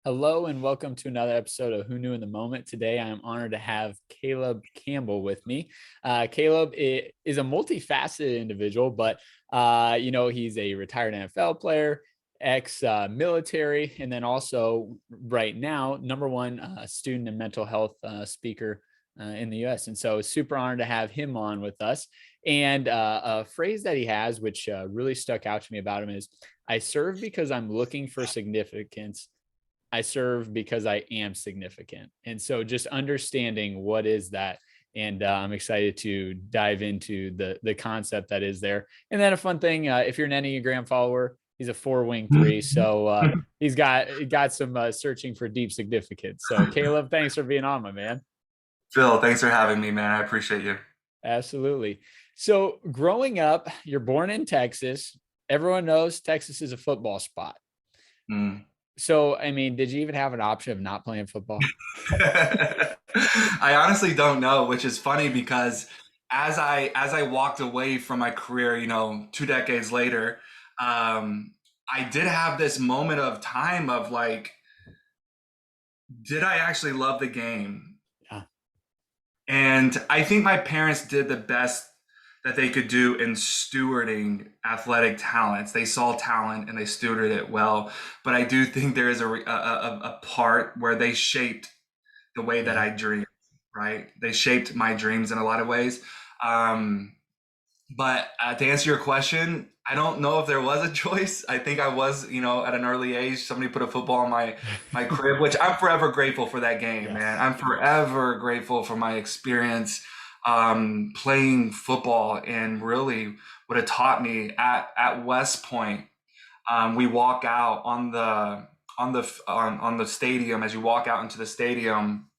Hello and welcome to another episode of Who Knew in the Moment. Today, I am honored to have Caleb Campbell with me. Caleb is a multifaceted individual, but he's a retired NFL player, ex-military, and then also right now, number one student and mental health speaker in the U.S. And so, super honored to have him on with us. And a phrase that he has, which really stuck out to me about him, is, "I serve because I'm looking for significance. I serve because I am significant." And so just understanding what is that. And I'm excited to dive into the concept that is there. And then a fun thing, if you're an Enneagram follower, he's a 4-wing 3. So he's got some searching for deep significance. So Caleb, thanks for being on, my man. Phil, thanks for having me, man. I appreciate you. Absolutely. So growing up, you're born in Texas. Everyone knows Texas is a football spot. Mm. So, I mean, did you even have an option of not playing football? I honestly don't know, which is funny because as I walked away from my career, 2 decades later, I did have this moment of time of like, did I actually love the game? Yeah. And I think my parents did the best that they could do in stewarding athletic talents. They saw talent and they stewarded it well. But I do think there is a part where they shaped the way that Yeah. I dream, right? They shaped my dreams in a lot of ways. Um, but to answer your question, I don't know if there was a choice. I think I was, at an early age, somebody put a football in my crib, which I'm forever grateful for that game, man. Yes. I'm forever grateful for my experience playing football and really what it taught me at West Point. We walk out on the stadium. As you walk out into the stadium,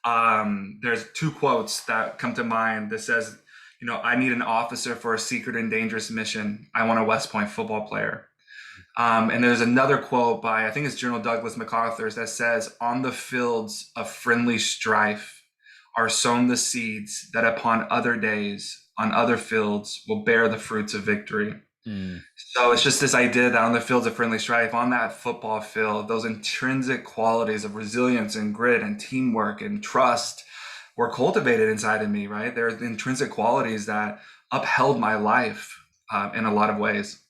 there's two quotes that come to mind that says, I need an officer for a secret and dangerous mission. I want a West Point football player. And there's another quote by, I think it's General Douglas MacArthur, that says, on the fields of friendly strife are sown the seeds that upon other days, on other fields, will bear the fruits of victory. Mm. So it's just this idea that on the fields of friendly strife, on that football field, those intrinsic qualities of resilience and grit and teamwork and trust were cultivated inside of me, right? There are intrinsic qualities that upheld my life in a lot of ways.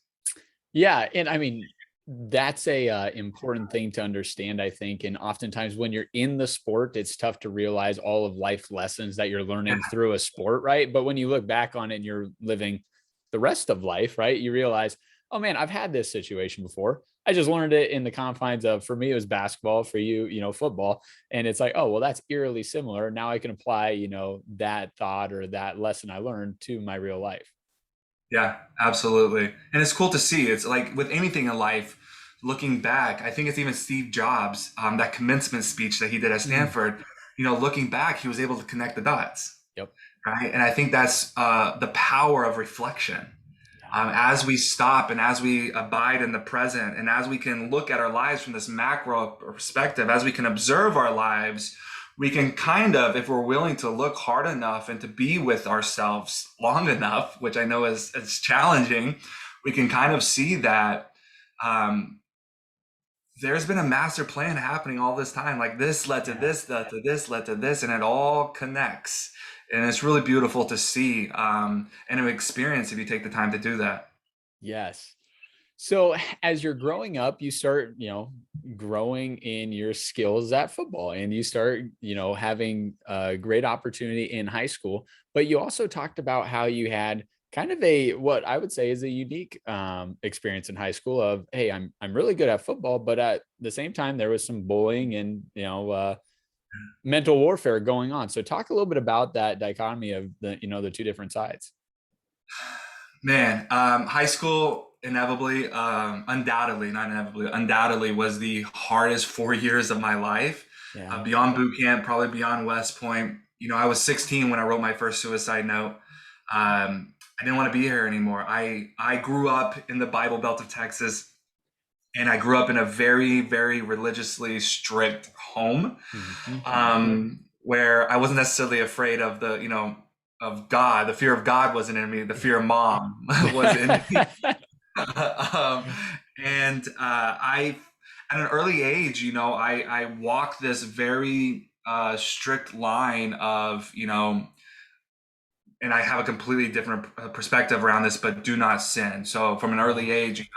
Yeah. And I mean, that's a important thing to understand, I think. And oftentimes when you're in the sport, it's tough to realize all of life lessons that you're Yeah, learning through a sport, right? But when you look back on it and you're living the rest of life, right, you realize, oh man, I've had this situation before. I just learned it in the confines of, for me, it was basketball, for you, football. And it's like, oh, well, that's eerily similar. Now I can apply, that thought or that lesson I learned to my real life. yeah, absolutely. And it's cool to see. It's like with anything in life, looking back, I think it's even Steve Jobs, that commencement speech that he did at Mm. Stanford, looking back, he was able to connect the dots, Yep. right? And I think that's the power of reflection. Yeah. As we stop and as we abide in the present, and as we can look at our lives from this macro perspective, as we can observe our lives, we can kind of, if we're willing to look hard enough and to be with ourselves long enough, which I know is challenging, we can kind of see that um, there's been a master plan happening all this time. Like this led to Yeah. this, led to this, led to this, and it all connects. And it's really beautiful to see and to experience if you take the time to do that. Yes. So as you're growing up, you start, growing in your skills at football, and you start, having a great opportunity in high school. But you also talked about how you had kind of a, what I would say is a unique experience in high school of, hey, I'm really good at football, but at the same time, there was some bullying and, mental warfare going on. So talk a little bit about that dichotomy of the two different sides. Man, high school inevitably, undoubtedly, not inevitably, undoubtedly was the hardest 4 years of my life. Yeah. Beyond boot camp, probably beyond West Point. I was 16 when I wrote my first suicide note. I didn't want to be here anymore. I grew up in the Bible Belt of Texas, and I grew up in a very, very religiously strict home, Mhm. where I wasn't necessarily afraid of of God. The fear of God wasn't in me. The fear of mom was in me. um, and I, at an early age, I walked this very strict line of, and I have a completely different perspective around this, but do not sin. So from an Yeah. early age,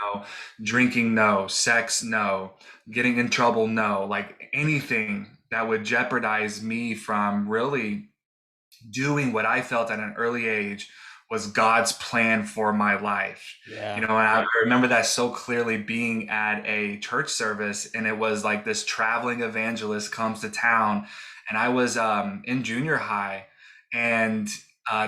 drinking, no, sex, no, getting in trouble, no, like anything that would jeopardize me from really doing what I felt at an early age was God's plan for my life. Yeah. And I remember that so clearly, being at a church service, and it was like this traveling evangelist comes to town, and I was in junior high, and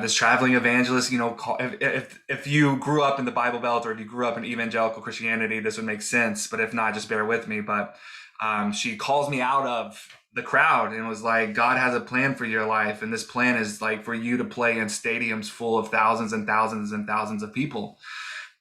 this traveling evangelist, if you grew up in the Bible Belt, or if you grew up in evangelical Christianity, this would make sense. But if not, just bear with me. But she calls me out of the crowd and was like, God has a plan for your life, and this plan is like for you to play in stadiums full of thousands and thousands and thousands of people.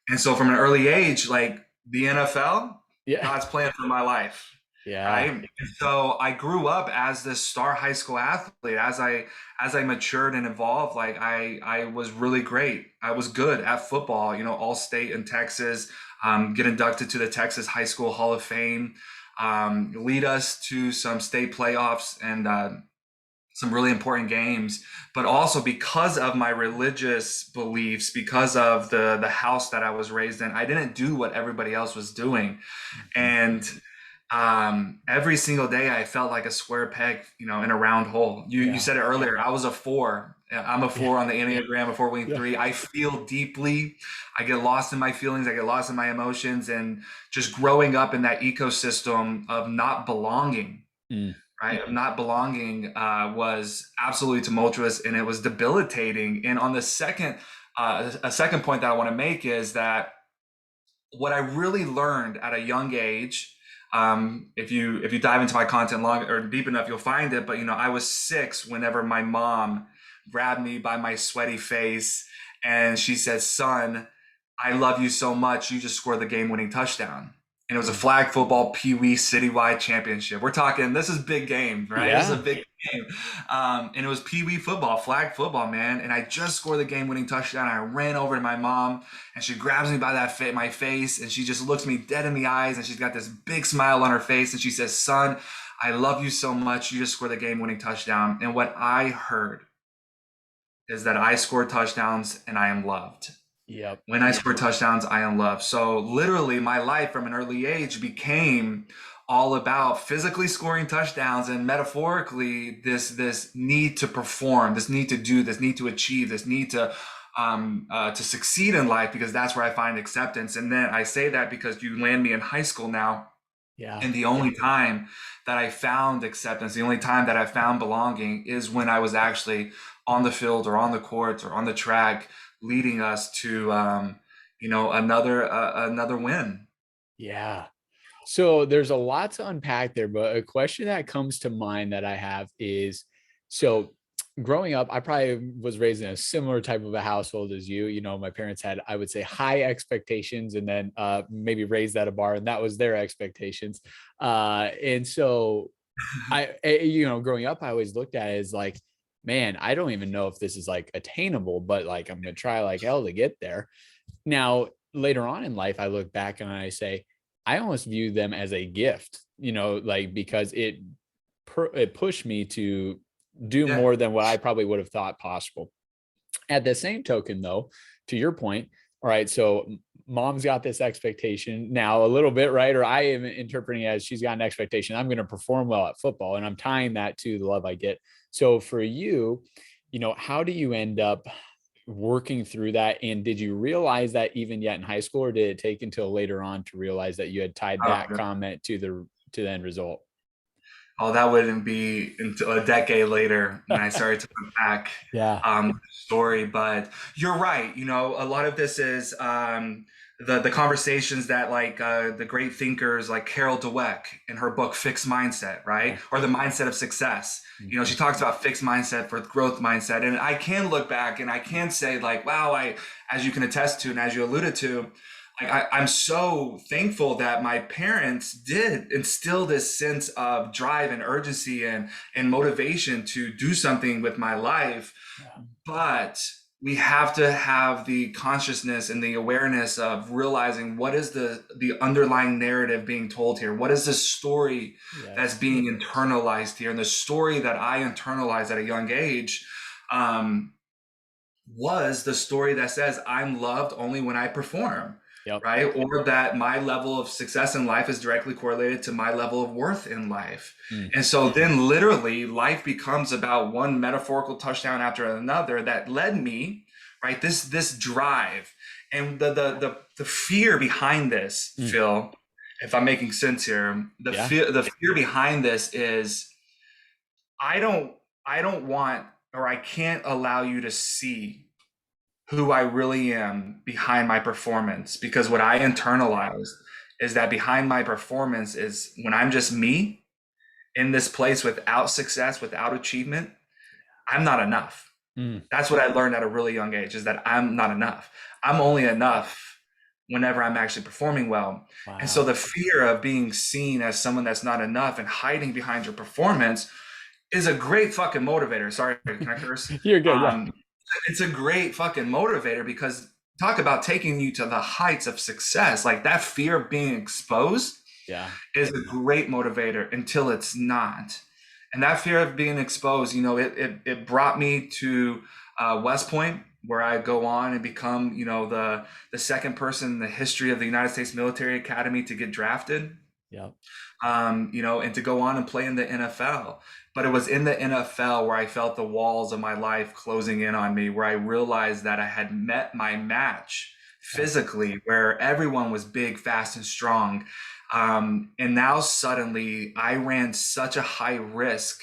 And so from an early age, like the NFL, Yeah. God's plan for my life. Yeah. Right. And so I grew up as this star high school athlete. As I matured and evolved, like I was really great. I was good at football, all state in Texas, get inducted to the Texas High School Hall of Fame, lead us to some state playoffs and some really important games. But also, because of my religious beliefs, because of the house that I was raised in, I didn't do what everybody else was doing. Mhm. And every single day I felt like a square peg, in a round hole. You Yeah. said it earlier. I was a 4. I'm a Yeah. 4 on the Enneagram, a 4 wing Yeah. 3. I feel deeply. I get lost in my feelings. I get lost in my emotions, and just growing up in that ecosystem of not belonging, Mm. right? Of not belonging was absolutely tumultuous, and it was debilitating. And on the a second point that I want to make is that what I really learned at a young age, if you dive into my content long or deep enough, you'll find it. But I was 6 whenever my mom grabbed me by my sweaty face, and she said, "Son, I love you so much. You just scored the game-winning touchdown." And it was a Mm. flag football Pee Wee citywide championship. We're talking, this is big game, right? This is a Yeah. big game. And it was Pee Wee football, flag football, man. And I just scored the game-winning touchdown. I ran over to my mom, and she grabs me by my face, and she just looks me dead in the eyes, and she's got this big smile on her face, and she says, "Son, I love you so much. You just scored the game-winning touchdown." And what I heard is that I scored touchdowns and I am loved. Yep. When I score touchdowns, I am loved. So literally, my life from an early age became all about physically scoring touchdowns, and metaphorically this need to perform, this need to do, this need to achieve, this need to succeed in life, because that's where I find acceptance. And then I say that because you land me in high school now, Yeah. and the only time that I found acceptance, the only time that I found belonging, is when I was actually on the field or on the court or on the track, leading us to, another win. Yeah. So there's a lot to unpack there, but a question that comes to mind that I have is, so growing up, I probably was raised in a similar type of a household as you. My parents had, I would say, high expectations, and then maybe raised at a bar, and that was their expectations. And so growing up, I always looked at it as like, man, I don't even know if this is like attainable, but like I'm gonna try like hell to get there. Now, later on in life, I look back and I say, I almost view them as a gift, like because it pushed me to do Yeah. more than what I probably would have thought possible. At the same token, though, to your point, all right, so mom's got this expectation now a little bit, right? Or I am interpreting it as she's got an expectation. I'm going to perform well at football, and I'm tying that to the love I get. So for you, how do you end up working through that? And did you realize that even yet in high school, or did it take until later on to realize that you had tied that Oh, comment to the end result? oh, that wouldn't be until a decade later when I started to unpack Yeah. the story. But you're right. A lot of this is the conversations that, like, the great thinkers like Carol Dweck in her book Fixed Mindset, right? Yeah. Or the mindset of success. She Mhm. talks about fixed mindset for growth mindset. And I can look back and I can say, like, wow, as you can attest to and as you alluded to, like, I'm so thankful that my parents did instill this sense of drive and urgency and motivation to do something with my life. Yeah. But we have to have the consciousness and the awareness of realizing what is the underlying narrative being told here. What is the story that's Yes. being internalized here? And the story that I internalized at a young age um, was the story that says I'm loved only when I perform, Yep. right? Or that my level of success in life is directly correlated to my level of worth in life. Mm. And so then literally life becomes about one metaphorical touchdown after another that led me, right? This drive and the fear behind this, Mm. Phil, if I'm making sense here, Yeah. the fear behind this is I don't I don't want or I can't allow you to see who I really am behind my performance, because what I internalized is that behind my performance is when I'm just me in this place without success, without achievement, I'm not enough. Mm. That's what I learned at a really young age, is that I'm not enough. I'm only enough whenever I'm actually performing well. And so Wow. the fear of being seen as someone that's not enough and hiding behind your performance is a great fucking motivator. Sorry, can I curse? You're good. Yeah. Um, it's a great fucking motivator, because talk about taking you to the heights of success. Like that fear of being exposed Yeah. is a great motivator until it's not. And that fear of being exposed, it brought me to West Point, where I go on and become, the second person in the history of the United States Military Academy to get drafted, Yep. and to go on and play in the NFL. But it was in the NFL where I felt the walls of my life closing in on me, where I realized that I had met my match Yeah. physically, where everyone was big, fast, and strong. And now suddenly I ran such a high risk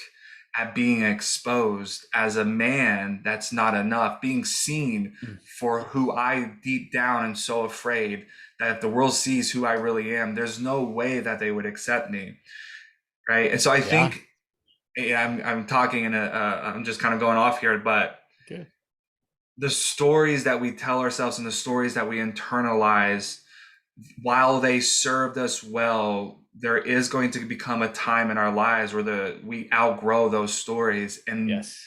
at being exposed as a man that's not enough, being seen Mm. for who I deep down am so afraid that if the world sees who I really am, there's no way that they would accept me, right? And so I Yeah. think, yeah, I'm talking I'm just kind of going off here, but Good. the stories that we tell ourselves and the stories that we internalize, while they served us well, there is going to become a time in our lives where we outgrow those stories, and Yes.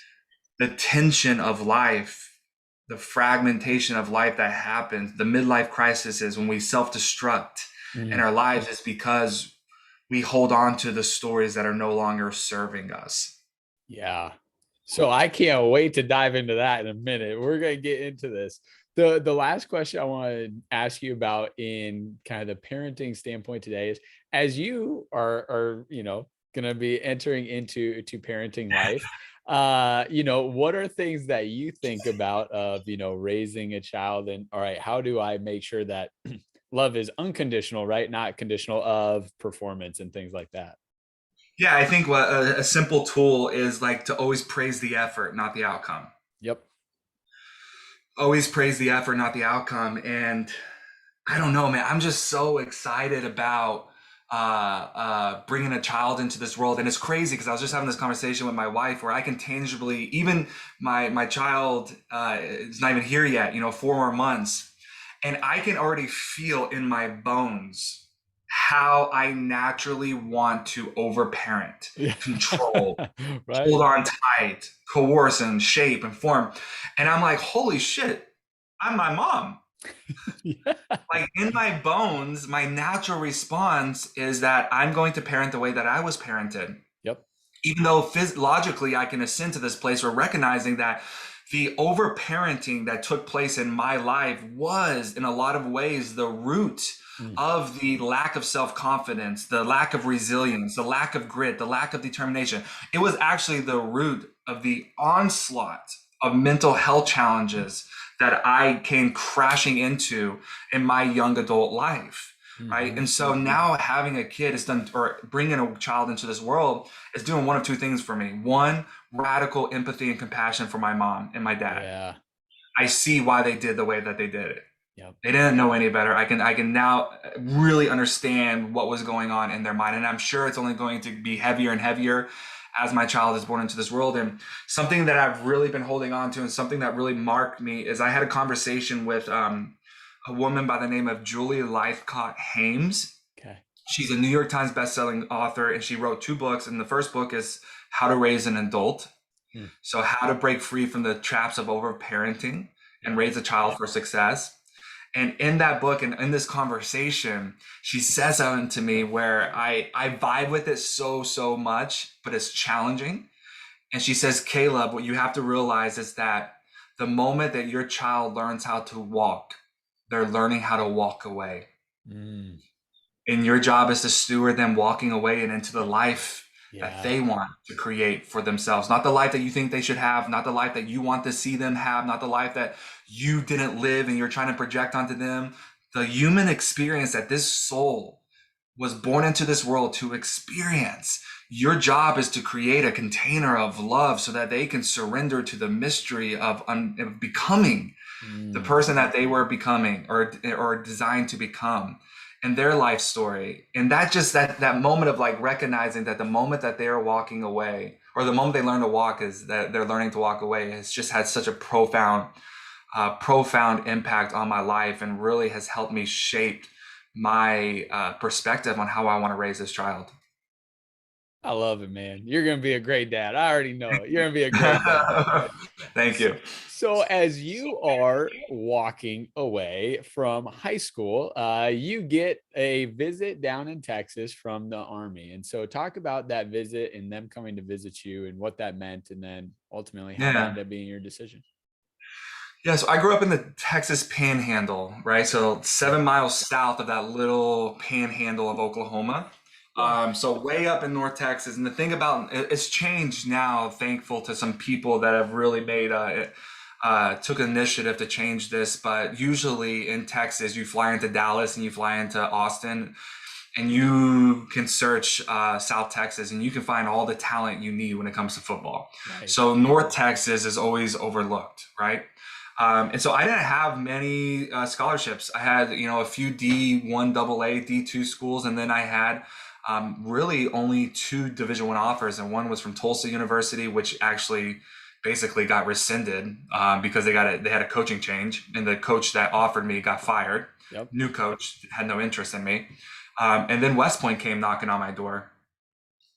the tension of life, the fragmentation of life that happens, the midlife crisis is when we self-destruct in Mm. our lives, is because we hold on to the stories that are no longer serving us. Yeah. So I can't wait to dive into that in a minute. We're going to get into this. The last question I want to ask you about in kind of the parenting standpoint today is, as you are going to be entering into parenting life, what are things that you think about of, raising a child, and all right, how do I make sure that love is unconditional, right? Not conditional of performance and things like that. Yeah, I think what a simple tool is like to always praise the effort, not the outcome. Yep. Always praise the effort, not the outcome. And I don't know, man. I'm just so excited about bringing a child into this world, and it's crazy because I was just having this conversation with my wife where I can tangibly, even my child is not even here yet, 4 more months, and I can already feel in my bones how I naturally want to overparent, Yeah. control, Right. hold on tight, coerce, and shape and form, and I'm like, holy shit, I'm my mom. Yeah. Like in my bones, my natural response is that I'm going to parent the way that I was parented. Yep. Even though logically I can ascend to this place where recognizing that the overparenting that took place in my life was, in a lot of ways, the root Mm. of the lack of self-confidence, the lack of resilience, the lack of grit, the lack of determination. It was actually the root of the onslaught of mental health challenges that I came crashing into in my young adult life. Right. Mhm. And so now having a kid is done, or bringing a child into this world is doing one of two things for me. One, radical empathy and compassion for my mom and my dad. Yeah. I see why they did the way that they did it. Yep. They didn't know any better. I can now really understand what was going on in their mind. And I'm sure it's only going to be heavier and heavier as my child is born into this world. And something that I've really been holding on to, and something that really marked me, is I had a conversation with a woman by the name of Julie Lythcott-Hames. Okay. She's a New York Times bestselling author, and she wrote 2 books. And the first book is How to Raise an Adult. Mm. So how to break free from the traps of overparenting. and Yeah. raise a child for success. And in that book and in this conversation, she says something to me where I vibe with it so much, but it's challenging. And she says, Caleb, what you have to realize is that the moment that your child learns how to walk, they're learning how to walk away. Mm, And your job is to steward them walking away and into the life that yeah. they want to create for themselves. Not the life that you think they should have, not the life that you want to see them have, not the life that you didn't live and you're trying to project onto them. The human experience that this soul was born into this world to experience. Your job is to create a container of love so that they can surrender to the mystery of becoming the Mm. person that they were becoming or designed to become in their life story. And that just that moment of like recognizing that the moment that they are walking away or the moment they learn to walk is that they're learning to walk away has just had such a profound impact on my life and really has helped me shape my perspective on how I want to raise this child. I love it, man. You're going to be a great dad. I already know it. You're going to be a great dad. Thank you. So, as you are walking away from high school, you get a visit down in Texas from the Army. And so, talk about that visit and them coming to visit you and what that meant, and then ultimately how that Yeah. ended up being your decision. Yeah, so I grew up in the Texas Panhandle, right? So Okay. 7 miles south of that little panhandle of Oklahoma. Yeah. So way up in North Texas. And the thing about it's changed now, thankful to some people that have really made took initiative to change this. But usually in Texas, you fly into Dallas and you fly into Austin, and you can search South Texas and you can find all the talent you need when it comes to football. Right. So North Texas is always overlooked, right? And so I didn't have many scholarships. I had, a few D1 AA, D2 schools, and then I had really only two Division I offers, and one was from Tulsa University, which actually basically got rescinded because they had a coaching change, and the coach that offered me got fired. Yep. New coach had no interest in me, and then West Point came knocking on my door,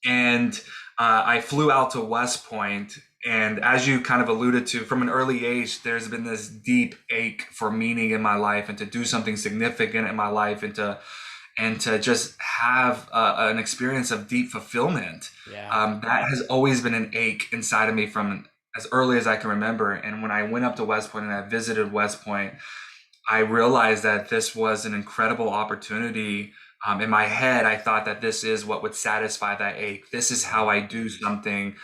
and I flew out to West Point. And as you kind of alluded to, from an early age, there's been this deep ache for meaning in my life and to do something significant in my life and to just have an experience of deep fulfillment. Yeah. That has always been an ache inside of me from as early as I can remember. And when I went up to West Point and I visited West Point, I realized that this was an incredible opportunity. In my head, I thought that this is what would satisfy that ache. This is how I do something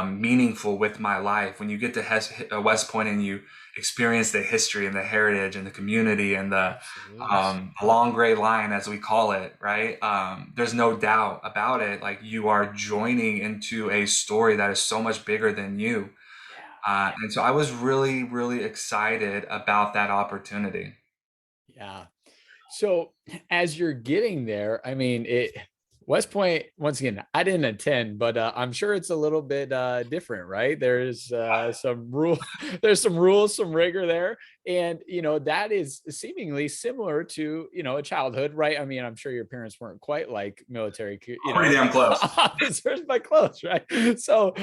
meaningful with my life. When you get to West Point and you experience the history and the heritage and the community and the Absolutely. long gray line, as we call it, right? There's no doubt about it. Like you are joining into a story that is so much bigger than you. Yeah. And so I was really, really excited about that opportunity. Yeah. So as you're getting there, I mean, West Point, once again, I didn't attend, but I'm sure it's a little bit different, right? There's some rule, there's some rules, some rigor there. And that is seemingly similar to, a childhood, right? I mean, I'm sure your parents weren't quite like military, Pretty damn close. officers, but close, right? So,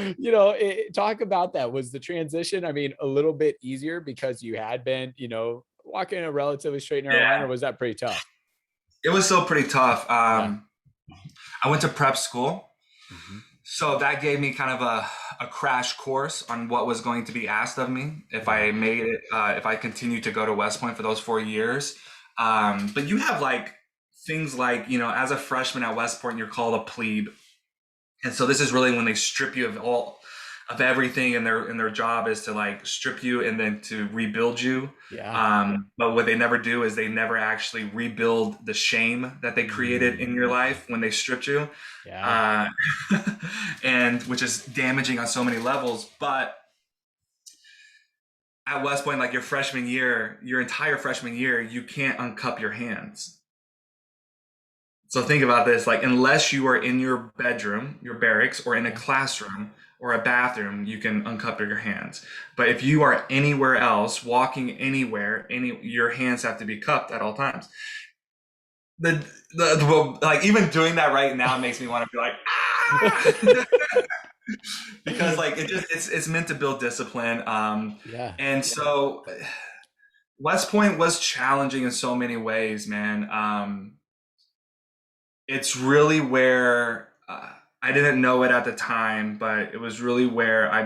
talk about that. Was the transition, I mean, a little bit easier because you had been, walking a relatively straight and narrow line, or Yeah, was that pretty tough? it was still pretty tough. Yeah. I went to prep school, Mhm. so that gave me kind of a crash course on what was going to be asked of me if Yeah. I made it, if I continued to go to West Point for those 4 years. But you have like things like, as a freshman at West Point, you're called a plebe. And so this is really when they strip you of everything, and their job is to like strip you and then to rebuild you. Yeah. But what they never do is they never actually rebuild the shame that they created Mm. in your life when they stripped you, Yeah. uh, and which is damaging on so many levels. But at West Point, like your entire freshman year, you can't uncup your hands. So think about this, like unless you are in your bedroom, your barracks, or in a Yeah. classroom or a bathroom, you can uncup your hands. But if you are anywhere else, walking anywhere, your hands have to be cupped at all times. Well, like even doing that right now makes me want to be like, ah! because like it's meant to build discipline. Yeah. And so West Point was challenging in so many ways, man. It's really where I didn't know it at the time, but it was really where I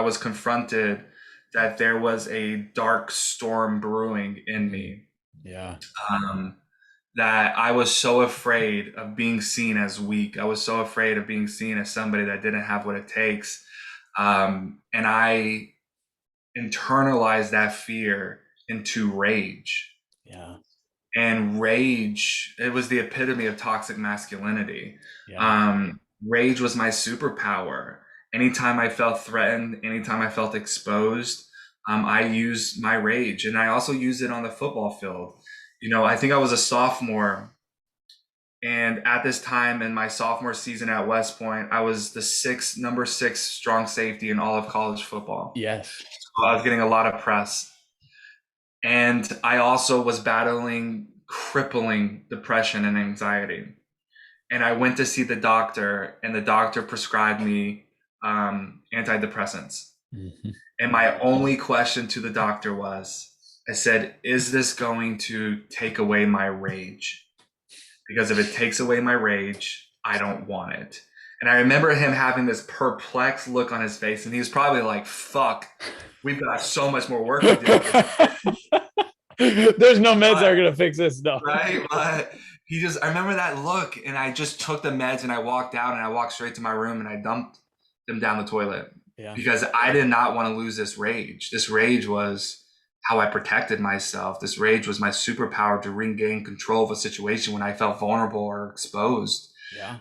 was confronted that there was a dark storm brewing in Mm. me. Yeah. Um, that I was so afraid of being seen as weak. I was so afraid of being seen as somebody that didn't have what it takes. And I internalized that fear into rage. Yeah. And rage, it was the epitome of toxic masculinity. Yeah. Rage was my superpower. Anytime I felt threatened, anytime I felt exposed, I used my rage, and I also used it on the football field. I think I was a sophomore, and at this time in my sophomore season at West Point, I was the number six strong safety in all of college football. Yes. So I was getting a lot of press. And I also was battling crippling depression and anxiety. And I went to see the doctor, and the doctor prescribed me antidepressants. Mhm. And my only question to the doctor was, I said, is this going to take away my rage? Because if it takes away my rage, I don't want it. And I remember him having this perplexed look on his face, and he was probably like, fuck, we've got so much more work to do. There's no meds that are But gonna fix this stuff. right? But I remember that look, and I just took the meds and I walked out and I walked straight to my room and I dumped them down the toilet Yeah. because I did not want to lose this rage. This rage was how I protected myself. This rage was my superpower to regain control of a situation when I felt vulnerable or exposed. Yeah.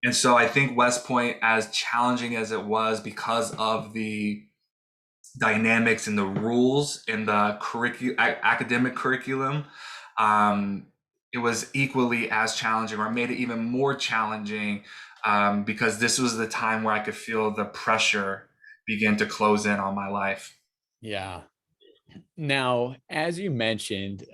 And so I think West Point, as challenging as it was because of the dynamics and the rules in the academic curriculum, it was equally as challenging, or made it even more challenging, because this was the time where I could feel the pressure begin to close in on my life. Yeah. Now, as you mentioned,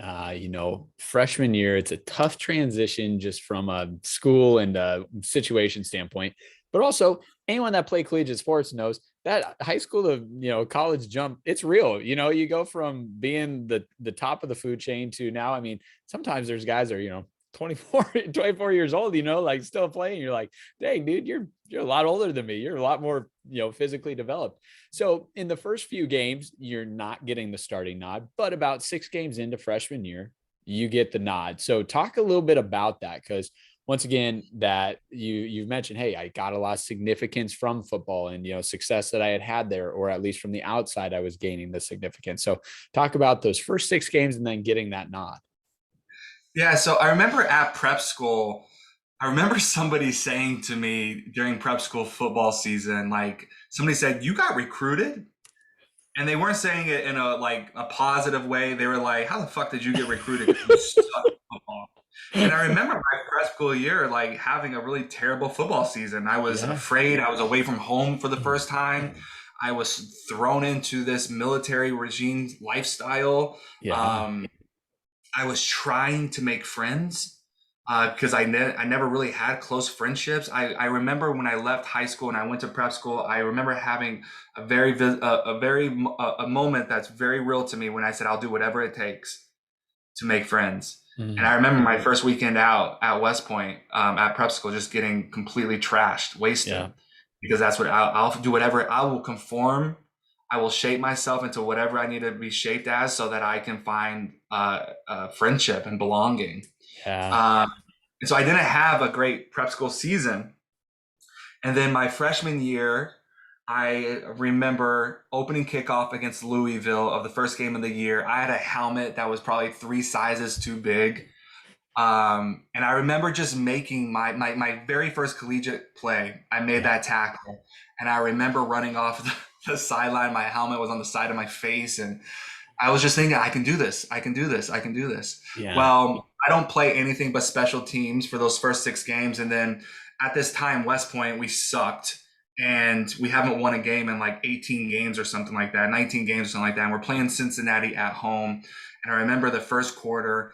freshman year, it's a tough transition just from a school and a situation standpoint, but also anyone that played collegiate sports knows that high school to, college jump, it's real. You go from being the top of the food chain to now, I mean, sometimes there's guys that are, 24 years old, like still playing. You're like, dang, dude, you're a lot older than me. You're a lot more, physically developed. So in the first few games, you're not getting the starting nod, but about 6 games into freshman year, you get the nod. So talk a little bit about that, because once again, that you've mentioned, hey, I got a lot of significance from football and success that I had there, or at least from the outside, I was gaining the significance. So talk about those first 6 games and then getting that nod. Yeah, so I remember at prep school, I remember somebody saying to me during prep school football season, like somebody said, "You got recruited?" And they weren't saying it in a positive way. They were like, "How the fuck did you get recruited? Because you suck at football." And I remember my prep school year, like having a really terrible football season. I was Yeah. afraid. I was away from home for the first time. I was thrown into this military regime lifestyle. Yeah. Um, I was trying to make friends because I never really had close friendships. I remember when I left high school and I went to prep school, I remember having a moment that's very real to me when I said I'll do whatever it takes to make friends. And Mm. I remember my first weekend out at West Point, at prep school, just getting completely trashed, wasted, Yeah. because that's what I'll do. Whatever, I will conform. I will shape myself into whatever I need to be shaped as, so that I can find friendship and belonging. Yeah. Um, and so I didn't have a great prep school season. And then my freshman year, I remember opening kickoff against Louisville of the first game of the year. I had a helmet that was probably 3 sizes too big. And I remember just making my very first collegiate play. I made Yeah. that tackle. And I remember running off the sideline. My helmet was on the side of my face. And I was just thinking, I can do this. I can do this. I can do this. Yeah. Well, I don't play anything but special teams for those first 6 games. And then at this time, West Point, we sucked. And we haven't won a game in like 18 games or something like that, 19 games or something like that. And we're playing Cincinnati at home. And I remember the first quarter,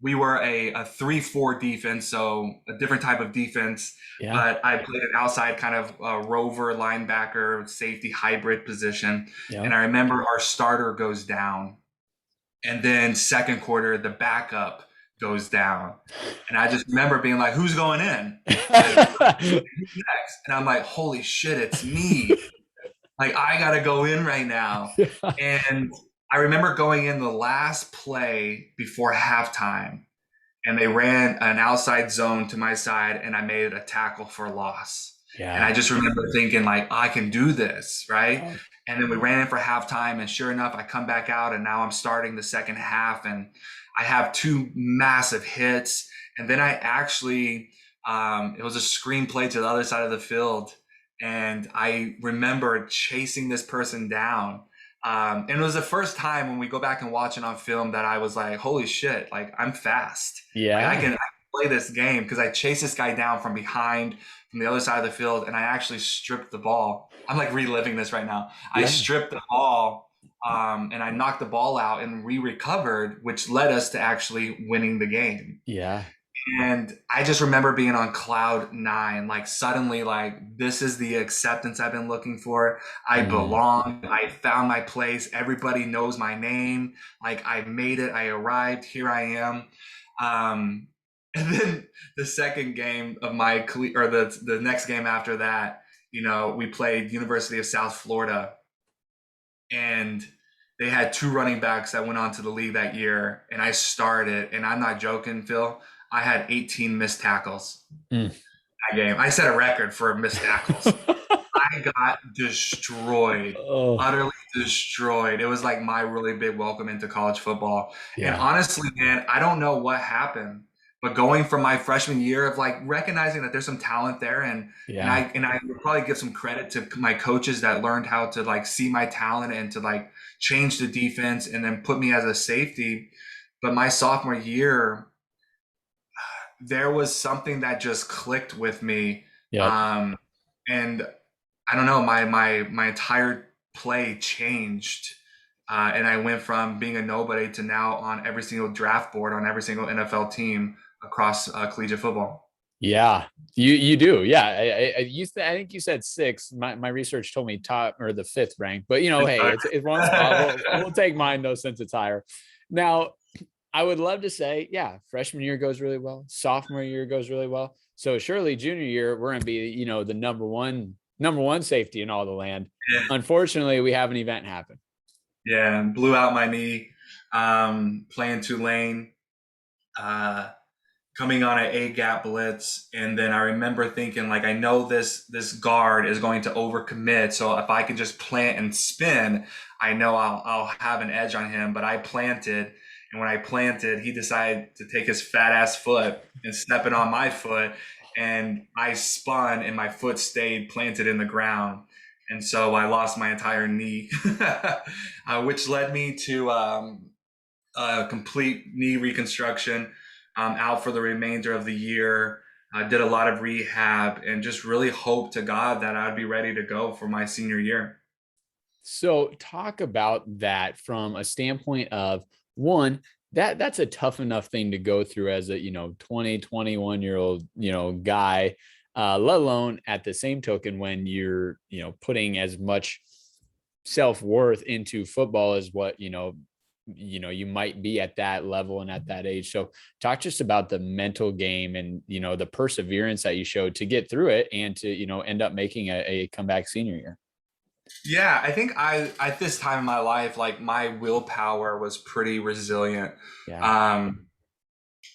we were a 3-4 defense, so a different type of defense. Yeah. But I played an outside kind of rover linebacker, safety hybrid position. Yeah. And I remember our starter goes down. And then second quarter, the backup goes down. And I just remember being like, who's going in? Like, who's next? And I'm like, holy shit, it's me. Like, I got to go in right now. And I remember going in the last play before halftime, and they ran an outside zone to my side, and I made a tackle for loss. And I Yeah. just remember thinking, like, I can do this, right? Yeah. And then we ran in for halftime, and sure enough, I come back out, and now I'm starting the second half, and I have two massive hits. And then I actually, it was a screenplay to the other side of the field, and I remember chasing this person down. And it was the first time when we go back and watch it on film that I was like, holy shit, like I'm fast. Like I Yeah. can play this game because I chased this guy down from behind from the other side of the field, and I actually stripped the ball. I'm like reliving this right now. I Yeah. stripped the ball, and I knocked the ball out, and we recovered, which led us to actually winning the game. Yeah. And I just remember being on cloud nine, like suddenly, like, this is the acceptance I've been looking for. I Mm. belong. I found my place. Everybody knows my name. Like, I made it. I arrived. Here I am. And then the second game of my, or the next game after that, we played University of South Florida, and they had two running backs that went on to the league that year, and I started, and I'm not joking, Phil. I had 18 missed tackles Mm. that game. I set a record for missed tackles. I got destroyed, Oh, utterly destroyed. It was like my really big welcome into college football. And yeah. honestly, man, I don't know what happened, but going from my freshman year of like recognizing that there's some talent there, and Yeah. I would probably give some credit to my coaches that learned how to like see my talent and to like change the defense and then put me as a safety. But my sophomore year, there was something that just clicked with me. Yep. Um, and I don't know, my entire play changed. And I went from being a nobody to now on every single draft board on every single NFL team across collegiate football. Yeah, you do. Yeah, I think you said six. My research told me top or the fifth rank, but hey, it's one spot. We'll take mine though since it's higher. Now, I would love to say, yeah, freshman year goes really well, sophomore year goes really well. So surely junior year we're going to be the number one safety in all the land. Yeah, Unfortunately, we have an event happen. yeah, blew out my knee playing Tulane. Uh, Coming on an A gap blitz, and then I remember thinking, like, I know this guard is going to overcommit, so if I can just plant and spin, I know I'll have an edge on him. But I planted, and when I planted, he decided to take his fat ass foot and step it on my foot, and I spun, and my foot stayed planted in the ground, and so I lost my entire knee, which led me to a complete knee reconstruction. Out for the remainder of the year. I did a lot of rehab and just really hope to God that I'd be ready to go for my senior year. So talk about that from a standpoint of one, that's a tough enough thing to go through as a 20, 21 year old guy, let alone at the same token when you're putting as much self-worth into football as what you might be at that level and at that age. So talk just about the mental game and the perseverance that you showed to get through it and to end up making a comeback senior year. Yeah, I think at this time in my life, like my willpower was pretty resilient. Yeah. Um,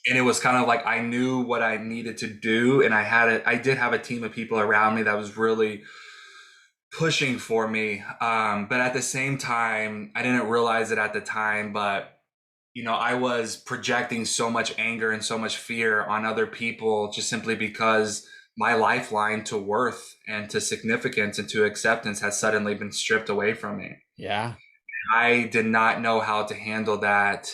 and it was kind of like I knew what I needed to do, and I did have a team of people around me that was really pushing for me. But at the same time, I didn't realize it at the time, but I was projecting so much anger and so much fear on other people just simply because my lifeline to worth and to significance and to acceptance had suddenly been stripped away from me. Yeah. I did not know how to handle that,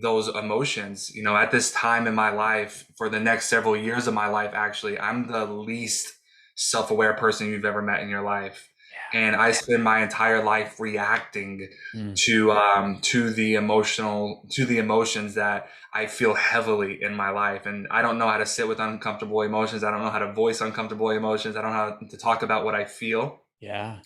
those emotions. At this time in my life, for the next several years of my life, actually, I'm the least self-aware person you've ever met in your life. and I spend my entire life reacting Mm. to the emotions that I feel heavily in my life, and I don't know how to sit with uncomfortable emotions. I don't know how to voice uncomfortable emotions. I don't know how to talk about what I feel. Yeah.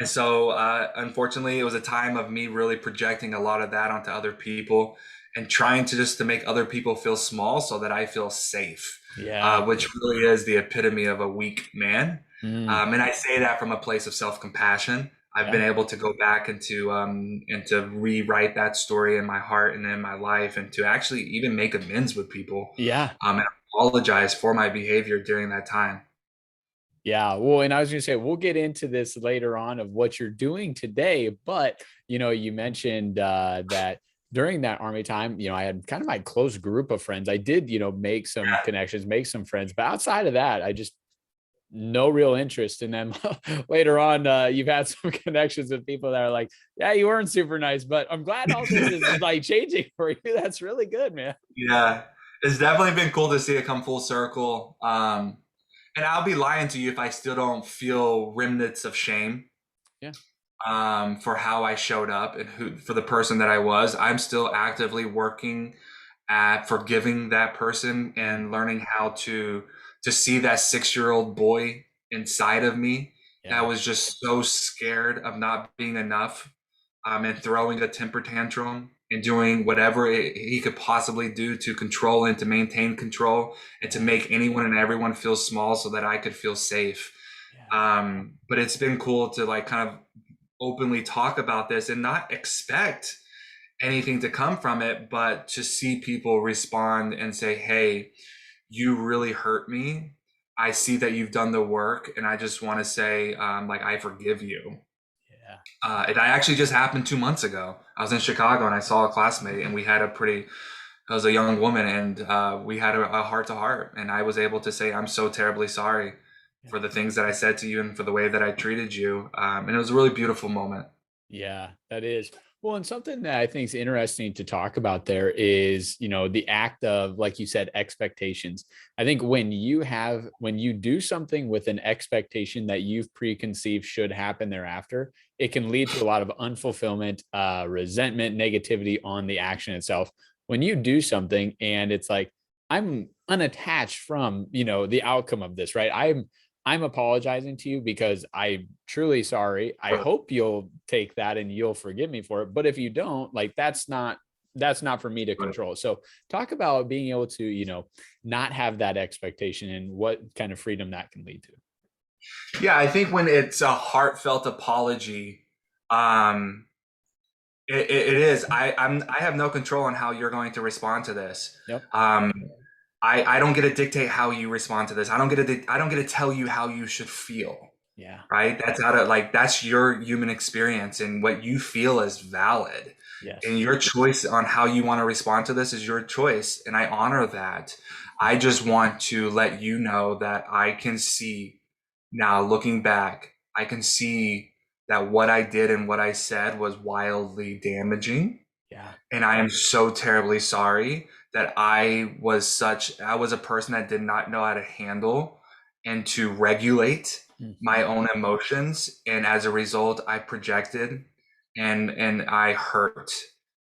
And so, unfortunately, it was a time of me really projecting a lot of that onto other people and trying to just to make other people feel small so that I feel safe, Yeah. which really is the epitome of a weak man. Mm. And I say that from a place of self-compassion. I've been Yeah. able to go back and to rewrite that story in my heart and in my life, and to actually even make amends with people, Yeah. and apologize for my behavior during that time. Yeah. Well, and I was going to say, we'll get into this later on of what you're doing today. But, you mentioned that during that army time, I had kind of my close group of friends. I did, make some connections, make some friends. But outside of that, I just, no real interest. And then later on, you've had some connections with people that are like, yeah, you weren't super nice, but I'm glad all this is like changing for you. That's really good, man. Yeah, it's definitely been cool to see it come full circle. And I'll be lying to you if I still don't feel remnants of shame, Yeah. for how I showed up and who for the person that I was. I'm still actively working at forgiving that person Mm. and learning how to see that 6 year old boy inside of me that Yeah. was just so scared of not being enough, and throwing a temper tantrum and doing whatever he could possibly do to control and to maintain control and to Yeah. make anyone and everyone feel small so that I could feel safe. Yeah. But it's been cool to like kind of openly talk about this and not expect anything to come from it, but to see people respond and say, hey, you really hurt me. I see that you've done the work, and I just want to say, like, I forgive you. Yeah. It actually just happened 2 months ago. I was in Chicago and I saw a classmate, and we had a pretty, I was a young woman, and we had a heart to heart. And I was able to say, I'm so terribly sorry Yeah. for the things that I said to you and for the way that I treated you. And it was a really beautiful moment. Yeah, that is. Well, and something that I think is interesting to talk about there is, the act of, like you said, expectations. I think when you do something with an expectation that you've preconceived should happen thereafter, it can lead to a lot of unfulfillment, resentment, negativity on the action itself. When you do something and it's like, I'm unattached from, the outcome of this, right? I'm apologizing to you because I'm truly sorry. I hope you'll take that and you'll forgive me for it. But if you don't, like that's not for me to control. So talk about being able to, not have that expectation and what kind of freedom that can lead to. Yeah, I think when it's a heartfelt apology, um, it is. I have no control on how you're going to respond to this. Yep. Um, I don't get to dictate how you respond to this. I don't get to tell you how you should feel. Yeah. Right? That's out of like that's your human experience, and what you feel is valid. And Yes. your choice on how you want to respond to this is your choice, and I honor that. I just want to let you know that I can see now, looking back, I can see that what I did and what I said was wildly damaging. Yeah. And I am so terribly sorry that I was a person that did not know how to handle and to regulate my Mhm. own emotions. And as a result, I projected and I hurt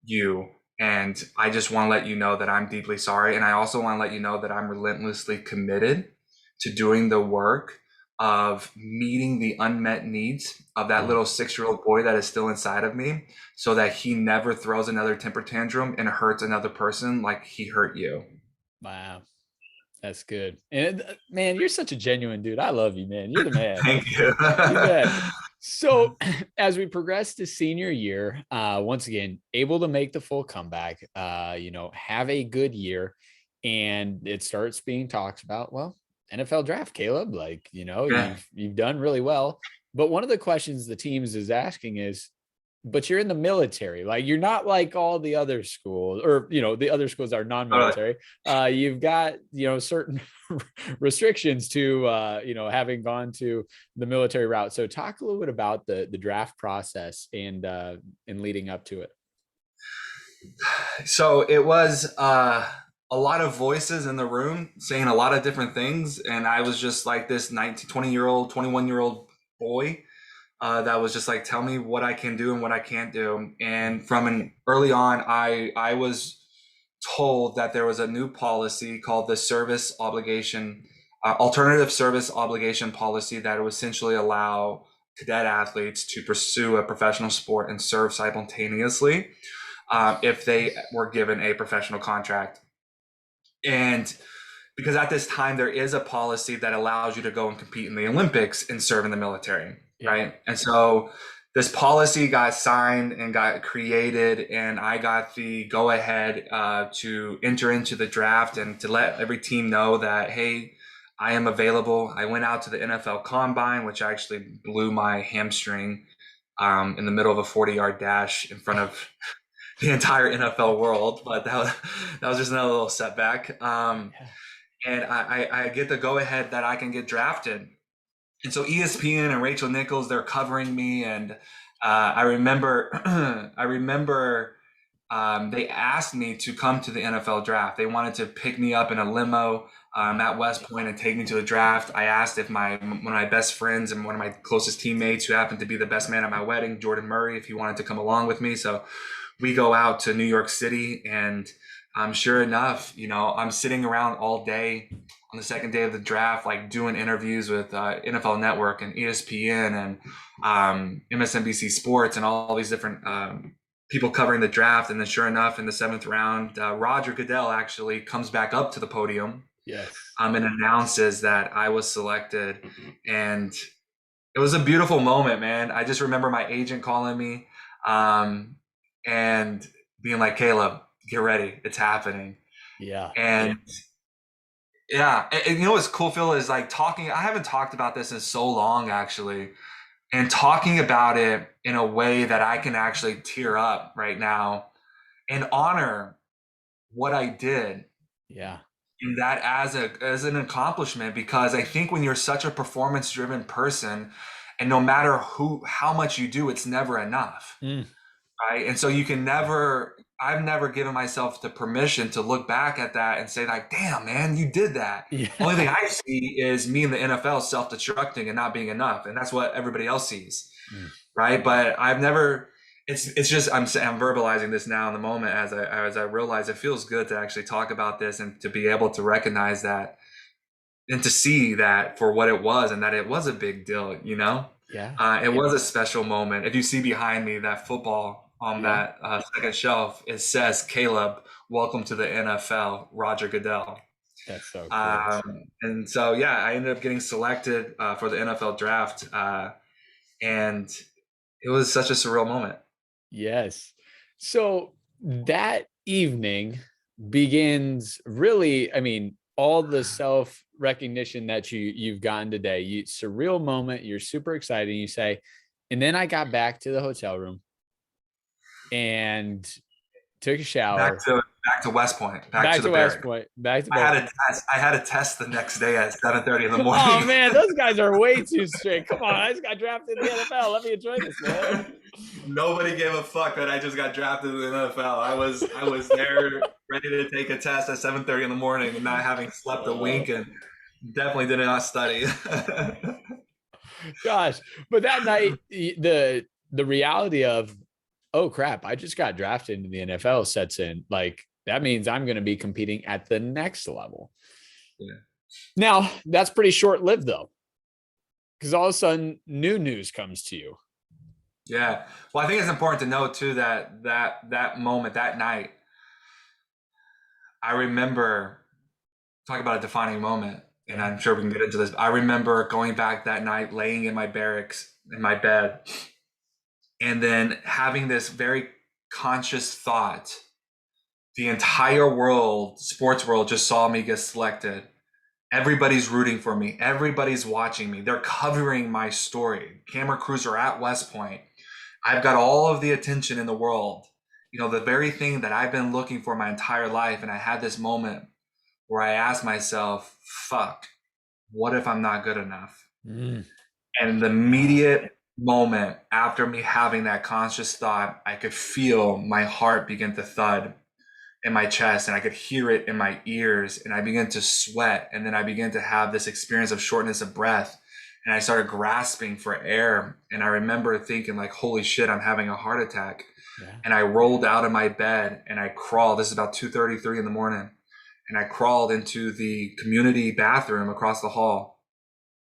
you. And I just want to let you know that I'm deeply sorry. And I also want to let you know that I'm relentlessly committed to doing the work of meeting the unmet needs of that Mm. little 6 year old boy that is still inside of me, so that he never throws another temper tantrum and hurts another person like he hurt you. Wow. That's good. And man, you're such a genuine dude. I love you, man. You're the man. Thank you. You bet. So as we progress to senior year, once again, able to make the full comeback, have a good year. And it starts being talked about, well, NFL draft, Caleb, like, Yeah. you've done really well. But one of the questions the teams is asking is, but you're in the military, like you're not like all the other schools, or the other schools are non-military. You've got certain restrictions to having gone to the military route. So talk a little bit about the draft process and leading up to it. So it was a lot of voices in the room saying a lot of different things. And I was just like this 19, 20-year-old, 21-year-old boy, that was just like, tell me what I can do and what I can't do. And from an early on, I was told that there was a new policy called the service obligation, alternative service obligation policy that would essentially allow cadet athletes to pursue a professional sport and serve simultaneously if they were given a professional contract. And because at this time there is a policy that allows you to go and compete in the Olympics and serve in the military, Yeah. right? And so this policy got signed and got created, and I got the go ahead to enter into the draft and to let every team know that, hey, I am available. I went out to the NFL Combine, which actually blew my hamstring in the middle of a 40-yard dash in front of the entire NFL world, but that was just another little setback. And I get the go ahead that I can get drafted. And so ESPN and Rachel Nichols, they're covering me. And I remember, they asked me to come to the NFL draft. They wanted to pick me up in a limo at West Point and take me to the draft. I asked if one of my best friends and one of my closest teammates, who happened to be the best man at my wedding, Jordan Murray, if he wanted to come along with me. So we go out to New York City, and sure enough, I'm sitting around all day on the second day of the draft, like doing interviews with NFL Network and ESPN and MSNBC Sports and all these different people covering the draft. And then sure enough, in the 7th round, Roger Goodell actually comes back up to the podium. Yes. And announces that I was selected. And it was a beautiful moment, man. I just remember my agent calling me and being like, Caleb, get ready, it's happening. Yeah. And and you know what's cool, Phil, is like I haven't talked about this in so long, actually, and talking about it in a way that I can actually tear up right now and honor what I did. Yeah. And that as an accomplishment, because I think when you're such a performance driven person, and no matter how much you do, it's never enough. Right. And so I've never given myself the permission to look back at that and say, like, damn, man, you did that. Yeah. Only thing I see is me in the NFL self-destructing and not being enough. And that's what everybody else sees. Right. But I've never, it's just, I'm verbalizing this now in the moment as I realize it feels good to actually talk about this and to be able to recognize that and to see that for what it was, and that it was a big deal, Yeah. It was a special moment. If you see behind me that football on that second shelf, it says, Caleb, welcome to the NFL, Roger Goodell. That's so cool. And so, I ended up getting selected for the NFL draft. And it was such a surreal moment. Yes. So that evening begins really, I mean, all the self recognition that you've gotten today, surreal moment, you're super excited. You say, and then I got back to the hotel room and took a shower. Back to West Point. Back to West Point. Back to I had a test the next day at 7:30 in the morning. Oh man, those guys are way too strict. Come on, I just got drafted in the NFL. Let me enjoy this, man. Nobody gave a fuck that I just got drafted in the NFL. I was there ready to take a test at 7:30 in the morning and not having slept a wink, and definitely did not study. Gosh, but that night, the reality of, oh crap, I just got drafted into the NFL sets in. Like, that means I'm going to be competing at the next level. Yeah. Now, that's pretty short-lived though, because all of a sudden new news comes to you. Yeah. Well, I think it's important to note too that moment, that night, I remember, talk about a defining moment, and I'm sure we can get into this. I remember going back that night, laying in my barracks, in my bed, and then having this very conscious thought. The entire world, sports world, just saw me get selected. Everybody's rooting for me. Everybody's watching me. They're covering my story. Camera crews are at West Point. I've got all of the attention in the world. The very thing that I've been looking for my entire life. And I had this moment where I asked myself, fuck, what if I'm not good enough? And the immediate moment after me having that conscious thought, I could feel my heart begin to thud in my chest, and I could hear it in my ears, and I began to sweat, and then I began to have this experience of shortness of breath, and I started grasping for air. And I remember thinking like, holy shit, I'm having a heart attack. Yeah. And I rolled out of my bed and I crawled. This is about 2:33 in the morning. And I crawled into the community bathroom across the hall.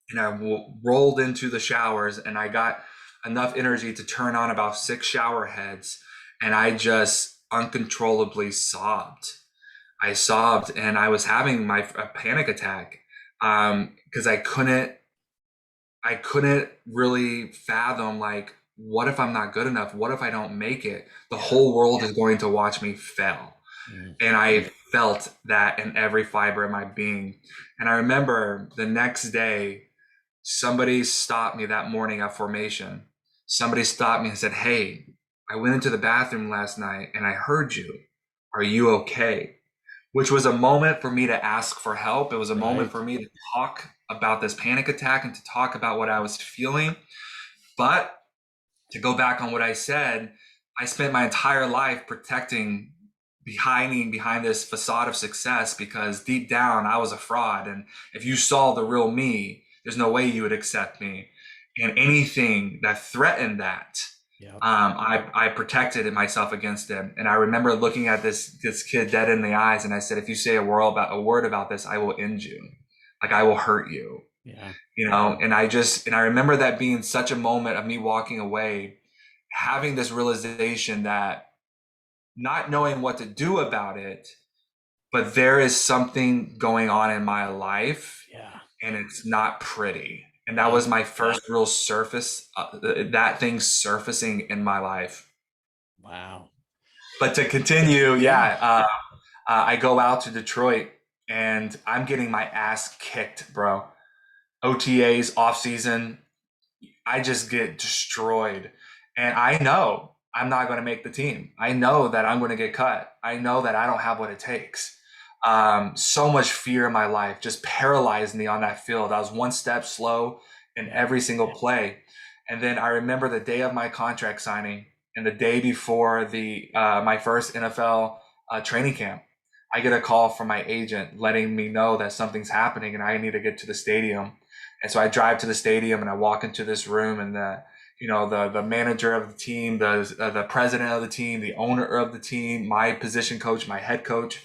And I rolled into the showers, and I got enough energy to turn on about 6 shower heads. And I just uncontrollably sobbed. I sobbed, and I was having a panic attack, because I couldn't really fathom, like, what if I'm not good enough? What if I don't make it? The whole world is going to watch me fail. And I felt that in every fiber of my being. And I remember the next day, somebody stopped me that morning at formation. Somebody stopped me and said, "Hey, I went into the bathroom last night and I heard you. Are you okay?" Which was a moment for me to ask for help. It was a moment for me to talk about this panic attack and to talk about what I was feeling. But to go back on what I said, I spent my entire life protecting, hiding behind this facade of success, because deep down I was a fraud. And if you saw the real me, there's no way you would accept me. And anything that threatened that, I protected myself against it. And I remember looking at this kid dead in the eyes, and I said, "If you say a word about this, I will end you. Like, I will hurt you." Yeah. And I remember that being such a moment of me walking away, having this realization that, not knowing what to do about it, but there is something going on in my life, and it's not pretty. And that was my first real that thing surfacing in my life. Wow. But to continue, I go out to Detroit, and I'm getting my ass kicked, bro. OTAs, off season, I just get destroyed. And I know I'm not going to make the team. I know that I'm going to get cut. I know that I don't have what it takes. So much fear in my life just paralyzed me on that field. I was one step slow in every single play. And then I remember the day of my contract signing and the day before my first NFL training camp. I get a call from my agent letting me know that something's happening and I need to get to the stadium. And so I drive to the stadium and I walk into this room, and the manager of the team, the president of the team, the owner of the team, my position coach, my head coach,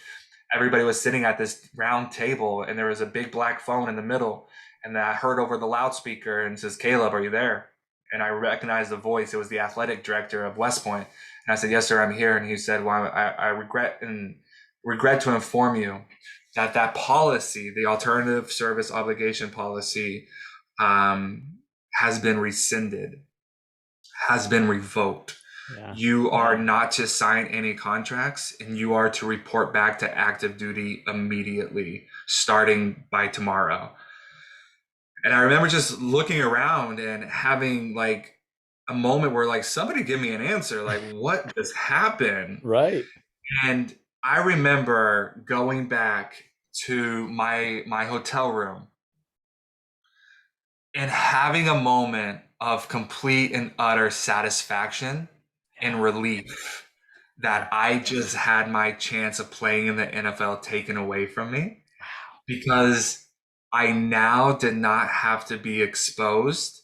everybody was sitting at this round table, and there was a big black phone in the middle. And I heard over the loudspeaker and says, "Caleb, are you there?" And I recognized the voice. It was the athletic director of West Point. And I said, "Yes, sir, I'm here." And he said, "Well, I regret to inform you that policy, the alternative service obligation policy, has been rescinded, has been revoked. You are not to sign any contracts, and you are to report back to active duty immediately, starting by tomorrow." And I remember just looking around and having like a moment where, like, somebody give me an answer, like, what just happened? Right. And I remember going back to my hotel room and having a moment of complete and utter satisfaction and relief that I just had my chance of playing in the NFL taken away from me, because I now did not have to be exposed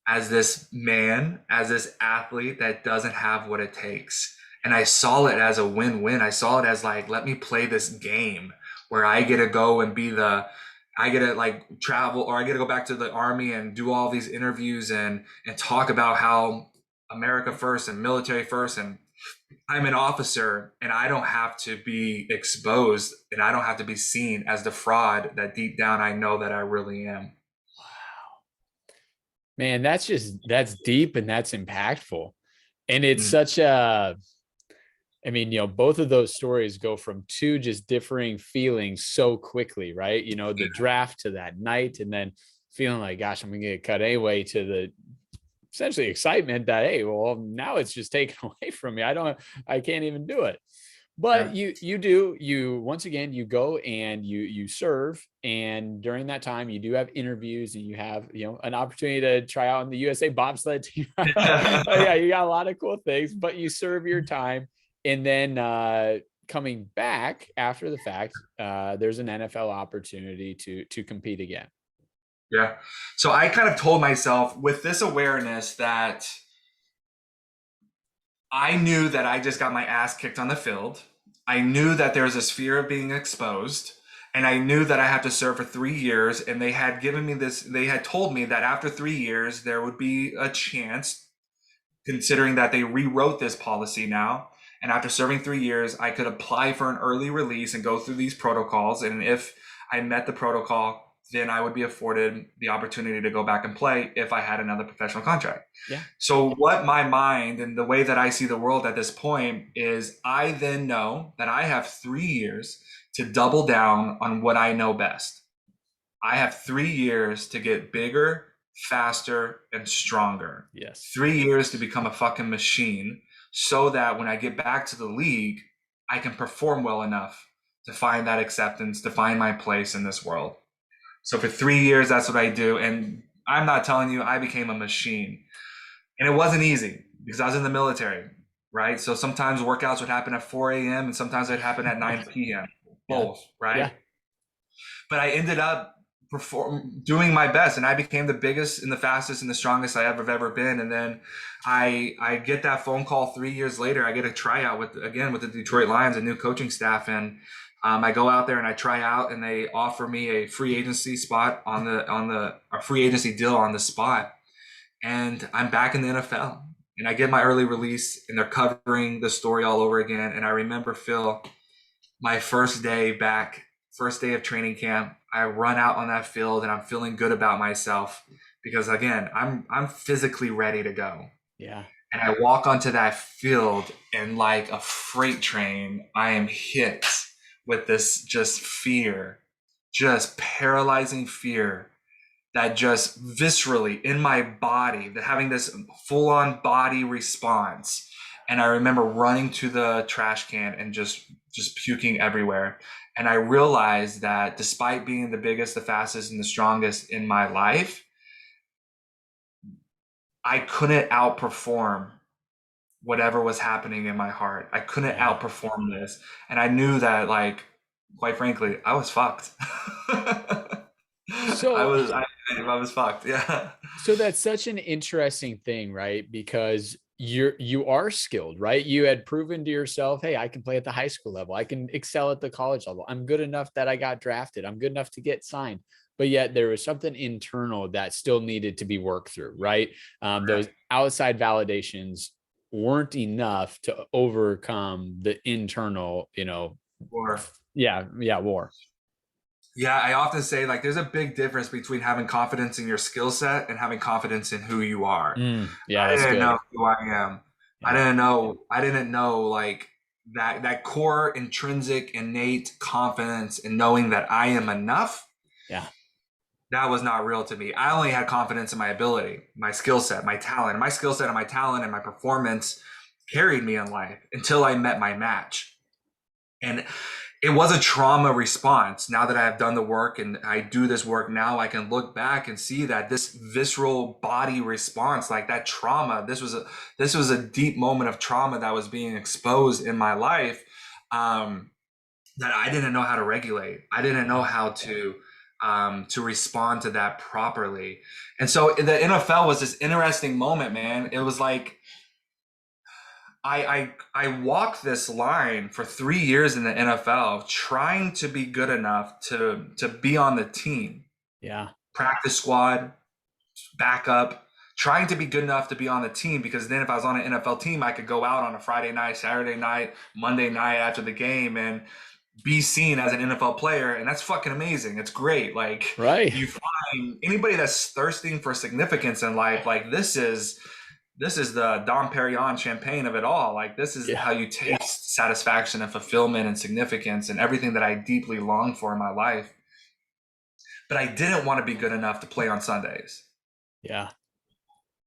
as this man, as this athlete that doesn't have what it takes. And I saw it as a win-win. I saw it as like, let me play this game where I get to go and I get to like travel, or I get to go back to the Army and do all these interviews and talk about how America first and military first. And I'm an officer, and I don't have to be exposed, and I don't have to be seen as the fraud that deep down I know that I really am. Man, that's deep and that's impactful. And it's such a, I mean, both of those stories go from two just differing feelings so quickly, right? The draft to that night, and then feeling like, gosh, I'm going to get cut anyway, to the essentially excitement that, hey, well, now it's just taken away from me. I can't even do it. But you once again, you go and you serve. And during that time, you do have interviews, and you have, an opportunity to try out on the USA bobsled team. Yeah, you got a lot of cool things, but you serve your time. And then coming back after the fact, there's an NFL opportunity to compete again. Yeah. So I kind of told myself with this awareness that I knew that I just got my ass kicked on the field. I knew that there was this fear of being exposed. And I knew that I had to serve for 3 years. And they had given me this, they had told me that after 3 years, there would be a chance, considering that they rewrote this policy now. And after serving 3 years, I could apply for an early release and go through these protocols. And if I met the protocol, then I would be afforded the opportunity to go back and play if I had another professional contract. Yeah. So what my mind and the way that I see the world at this point is, I then know that I have 3 years to double down on what I know best. I have 3 years to get bigger, faster, and stronger. Yes. 3 years to become a fucking machine, so that when I get back to the league, I can perform well enough to find that acceptance, to find my place in this world. So for 3 years, that's what I do. And I'm not telling you, I became a machine. And it wasn't easy because I was in the military, right? So sometimes workouts would happen at 4 a.m. and sometimes they'd happen at 9 p.m. Both, right? Yeah. But I ended up doing my best, and I became the biggest and the fastest and the strongest I ever been. And then I get that phone call 3 years later. I get a tryout with the Detroit Lions, a new coaching staff, and I go out there and I try out, and they offer me a free agency spot a free agency deal on the spot, and I'm back in the NFL. And I get my early release, and they're covering the story all over again. And I remember, Phil, my first day back, first day of training camp, I run out on that field and I'm feeling good about myself because, again, I'm physically ready to go. Yeah. And I walk onto that field, and like a freight train, I am hit with this just fear, just paralyzing fear that just viscerally in my body, that having this full on body response. And I remember running to the trash can and just puking everywhere. And I realized that despite being the biggest, the fastest, and the strongest in my life, I couldn't outperform whatever was happening in my heart. I couldn't outperform this. And I knew that, like, quite frankly, I was fucked. So I was fucked. Yeah. So that's such an interesting thing, right? Because you are skilled, right? You had proven to yourself, hey, I can play at the high school level. I can excel at the college level. I'm good enough that I got drafted. I'm good enough to get signed. But yet there was something internal that still needed to be worked through, right? Those outside validations weren't enough to overcome the internal, War. War. Yeah, I often say, like, there's a big difference between having confidence in your skill set and having confidence in who you are. Yeah, I didn't good. know who I am. Yeah. I didn't know like that core intrinsic innate confidence in knowing that I am enough. Yeah. That was not real to me. I only had confidence in my ability, my skill set, my talent. My skill set and my talent and my performance carried me in life until I met my match. And it was a trauma response. Now that I have done the work and I do this work now, I can look back and see that this visceral body response, like that trauma, this was a deep moment of trauma that was being exposed in my life, that I didn't know how to regulate. I didn't know how to respond to that properly. And so the NFL was this interesting moment, man. It was like, I walked this line for 3 years in the NFL, trying to be good enough to be on the team. Yeah. Practice squad, backup, trying to be good enough to be on the team, because then if I was on an NFL team, I could go out on a Friday night, Saturday night, Monday night after the game and be seen as an NFL player. And that's fucking amazing. It's great. Like, right. You find anybody that's thirsting for significance in life, like this is the Dom Perignon champagne of it all. Like, this is how you taste satisfaction and fulfillment and significance and everything that I deeply longed for in my life. But I didn't want to be good enough to play on Sundays. Yeah.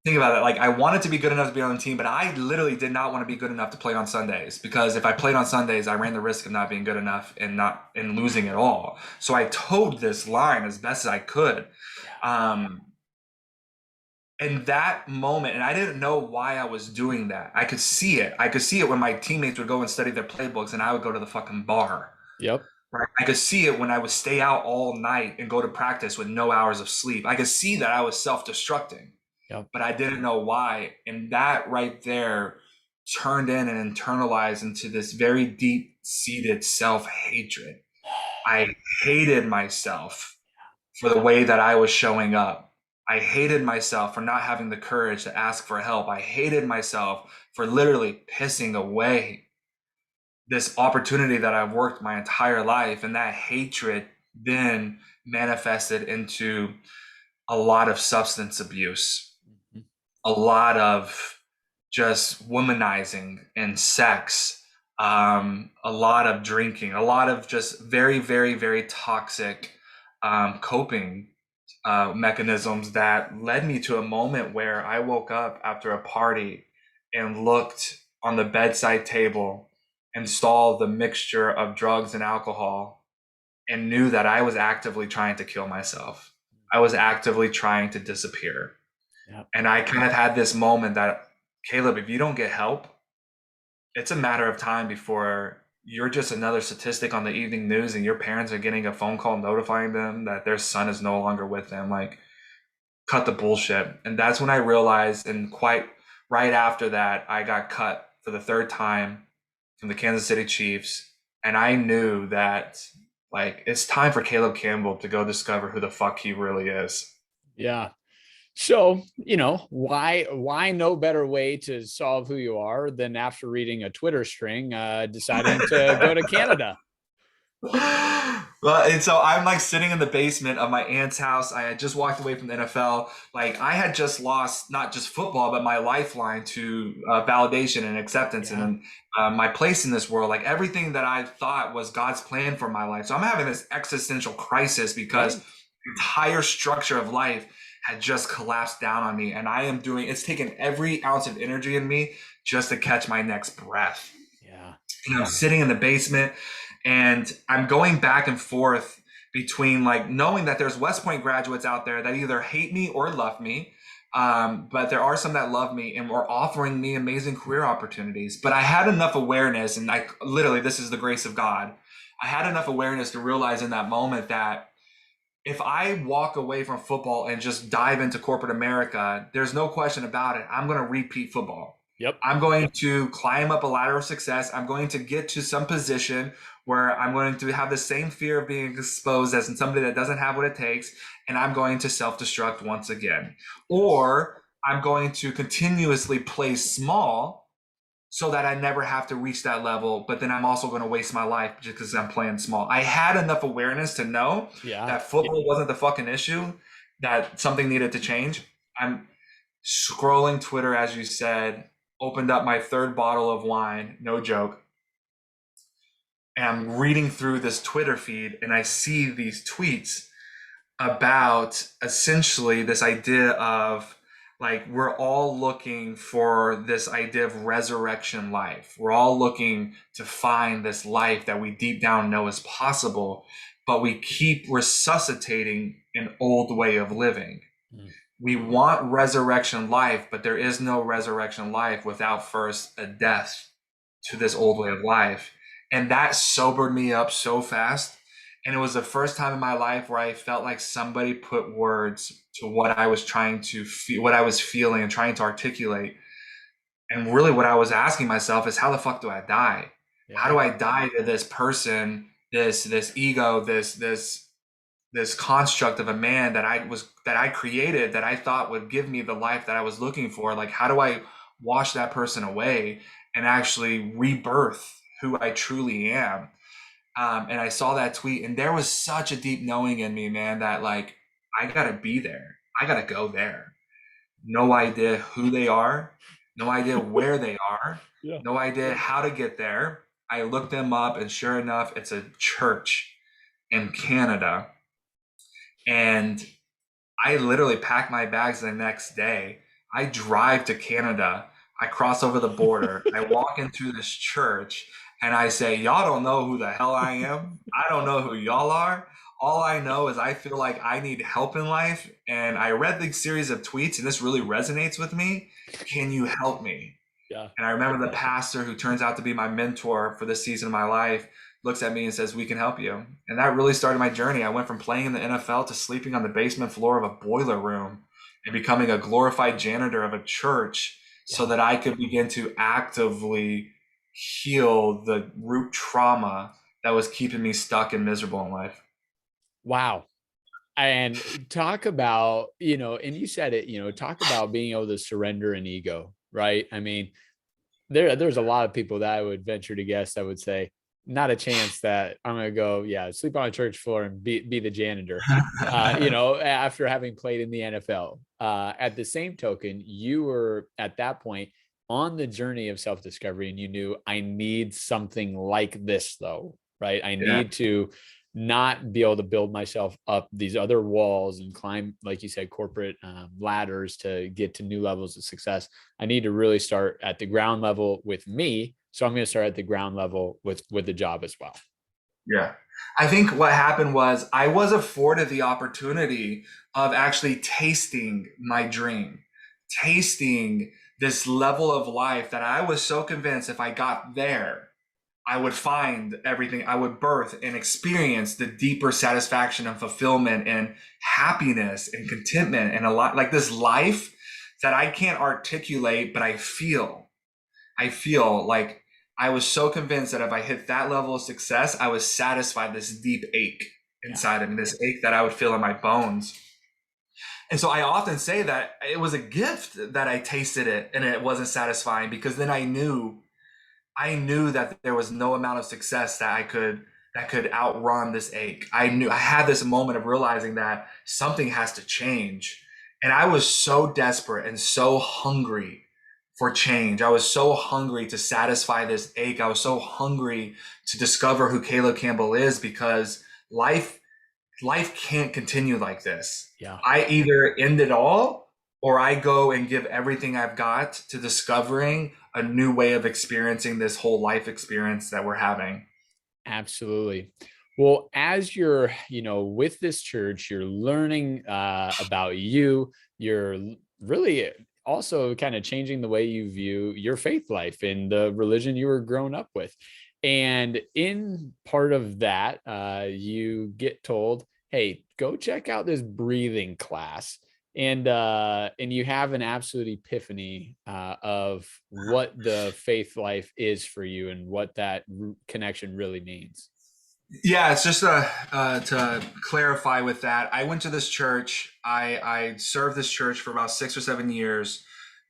Think about it. Like, I wanted to be good enough to be on the team, but I literally did not want to be good enough to play on Sundays, because if I played on Sundays, I ran the risk of not being good enough and losing it all. So I towed this line as best as I could. And that moment, and I didn't know why I was doing that. I could see it. I could see it when my teammates would go and study their playbooks and I would go to the fucking bar. Yep. I could see it when I would stay out all night and go to practice with no hours of sleep. I could see that I was self-destructing, Yep. but I didn't know why. And that right there turned in and internalized into this very deep-seated self-hatred. I hated myself for the way that I was showing up. I hated myself for not having the courage to ask for help. I hated myself for literally pissing away this opportunity that I've worked my entire life. And that hatred then manifested into a lot of substance abuse, Mhm. a lot of just womanizing and sex, a lot of drinking, a lot of just very, very, very toxic coping mechanisms that led me to a moment where I woke up after a party and looked on the bedside table and saw the mixture of drugs and alcohol and knew that I was actively trying to kill myself. I was actively trying to disappear. Yep. And I kind of had this moment that, Caleb, if you don't get help, it's a matter of time before you're just another statistic on the evening news and your parents are getting a phone call notifying them that their son is no longer with them. Like, cut the bullshit. And that's when I realized, and quite right after that, I got cut for the third time from the Kansas City Chiefs. And I knew that, like, it's time for Caleb Campbell to go discover who the fuck he really is. Yeah. So, why no better way to solve who you are than after reading a Twitter string, deciding to go to Canada? Well, and so I'm like sitting in the basement of my aunt's house. I had just walked away from the NFL. Like, I had just lost not just football, but my lifeline to validation and acceptance Yeah. and my place in this world. Like, everything that I thought was God's plan for my life. So I'm having this existential crisis because Right. the entire structure of life had just collapsed down on me. And I am doing, it's taken every ounce of energy in me just to catch my next breath. Yeah. And I'm sitting in the basement and I'm going back and forth between like knowing that there's West Point graduates out there that either hate me or love me. But there are some that love me and are offering me amazing career opportunities. But I had enough awareness, and I literally, this is the grace of God. I had enough awareness to realize in that moment that if I walk away from football and just dive into corporate America, there's no question about it. I'm going to repeat football. Yep. I'm going to climb up a ladder of success. I'm going to get to some position where I'm going to have the same fear of being exposed as in somebody that doesn't have what it takes. And I'm going to self-destruct once again. Yes. Or I'm going to continuously play small so that I never have to reach that level. But then I'm also going to waste my life just because I'm playing small. I had enough awareness to know Yeah. that football wasn't the fucking issue, that something needed to change. I'm scrolling Twitter, as you said, opened up my third bottle of wine, no joke. And I'm reading through this Twitter feed and I see these tweets about essentially this idea of like we're all looking for this idea of resurrection life. We're all looking to find this life that we deep down know is possible, but we keep resuscitating an old way of living. Mm. We want resurrection life, but there is no resurrection life without first a death to this old way of life. And that sobered me up so fast. And it was the first time in my life where I felt like somebody put words to what I was trying to feel, what I was feeling and trying to articulate. And really what I was asking myself is, how the fuck do I die? How Yeah. do I die to this person, this ego, this construct of a man that I created, that I thought would give me the life that I was looking for? Like, how do I wash that person away and actually rebirth who I truly am? And I saw that tweet, and there was such a deep knowing in me, man, that like I gotta be there. I gotta go there. No idea who they are, no idea where they are, Yeah. no idea how to get there. I looked them up, and sure enough, it's a church in Canada. And I literally pack my bags the next day. I drive to Canada. I cross over the border. I walk into this church and I say, y'all don't know who the hell I am. I don't know who y'all are. All I know is I feel like I need help in life. And I read the series of tweets and this really resonates with me. Can you help me? Yeah. And I remember the pastor who turns out to be my mentor for this season of my life looks at me and says, "We can help you." And that really started my journey. I went from playing in the NFL to sleeping on the basement floor of a boiler room and becoming a glorified janitor of a church so Yeah. that I could begin to actively heal the root trauma that was keeping me stuck and miserable in life. Wow. And talk about, and you said it, talk about being able to surrender an ego, right? I mean, there's a lot of people that I would venture to guess that would say, not a chance that I'm gonna go, yeah, sleep on a church floor and be the janitor. After having played in the NFL. At the same token, you were at that point on the journey of self-discovery, and you knew I need something like this, though, right? I Yeah. need to not be able to build myself up these other walls and climb, like you said, corporate ladders to get to new levels of success. I need to really start at the ground level with me. So I'm going to start at the ground level with the job as well. Yeah. I think what happened was I was afforded the opportunity of actually tasting my dream, tasting this level of life that I was so convinced if I got there, I would find everything, I would birth and experience the deeper satisfaction and fulfillment and happiness and contentment and a lot like this life that I can't articulate, but I feel. I feel like I was so convinced that if I hit that level of success, I was satisfied this deep ache Yeah. inside of me, this ache that I would feel in my bones. And so I often say that it was a gift that I tasted it and it wasn't satisfying because then I knew that there was no amount of success that could outrun this ache. I knew I had this moment of realizing that something has to change. And I was so desperate and so hungry for change. I was so hungry to satisfy this ache. I was so hungry to discover who Caleb Campbell is because life can't continue like this. Yeah. I either end it all or I go and give everything I've got to discovering a new way of experiencing this whole life experience that we're having. Absolutely. Well, as you're, with this church, you're learning about you. Really also kind of changing the way you view your faith life and the religion you were grown up with. And in part of that, you get told, "Hey, go check out this breathing class." And you have an absolute epiphany of what the faith life is for you and what that connection really means. Yeah, it's just to clarify with that. I went to this church. I served this church for about 6 or 7 years.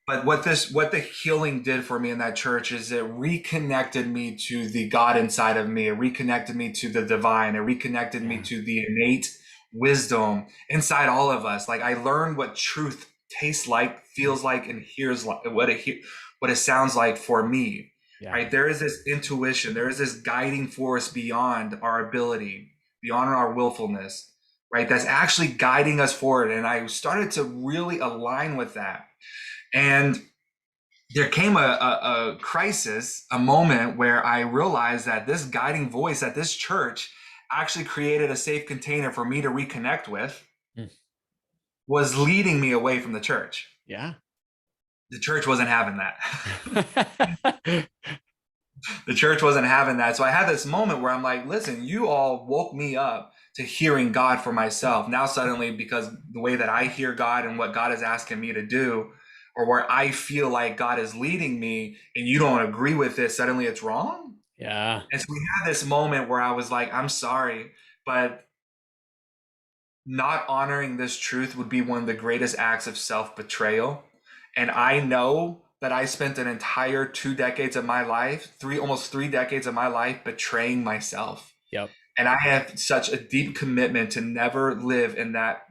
But what the healing did for me in that church is it reconnected me to the God inside of me. It reconnected me to the divine. It reconnected me Yeah. to the innate wisdom inside all of us. Like I learned what truth tastes like, feels like, and hears like what it sounds like for me. Yeah. Right? There is this intuition. There is this guiding force beyond our ability, beyond our willfulness. Right? That's actually guiding us forward. And I started to really align with that. And there came a crisis, a moment where I realized that this guiding voice at this church actually created a safe container for me to reconnect with, Mm. was leading me away from the church. Yeah. The church wasn't having that. The church wasn't having that. So I had this moment where I'm like, listen, you all woke me up to hearing God for myself. Now, suddenly, because the way that I hear God and what God is asking me to do, or where I feel like God is leading me and you don't agree with it, suddenly it's wrong. Yeah. And so we had this moment where I was like, I'm sorry, but not honoring this truth would be one of the greatest acts of self-betrayal. And I know that I spent an entire 2 decades of my life, almost 3 decades of my life betraying myself. Yep. And I have such a deep commitment to never live in that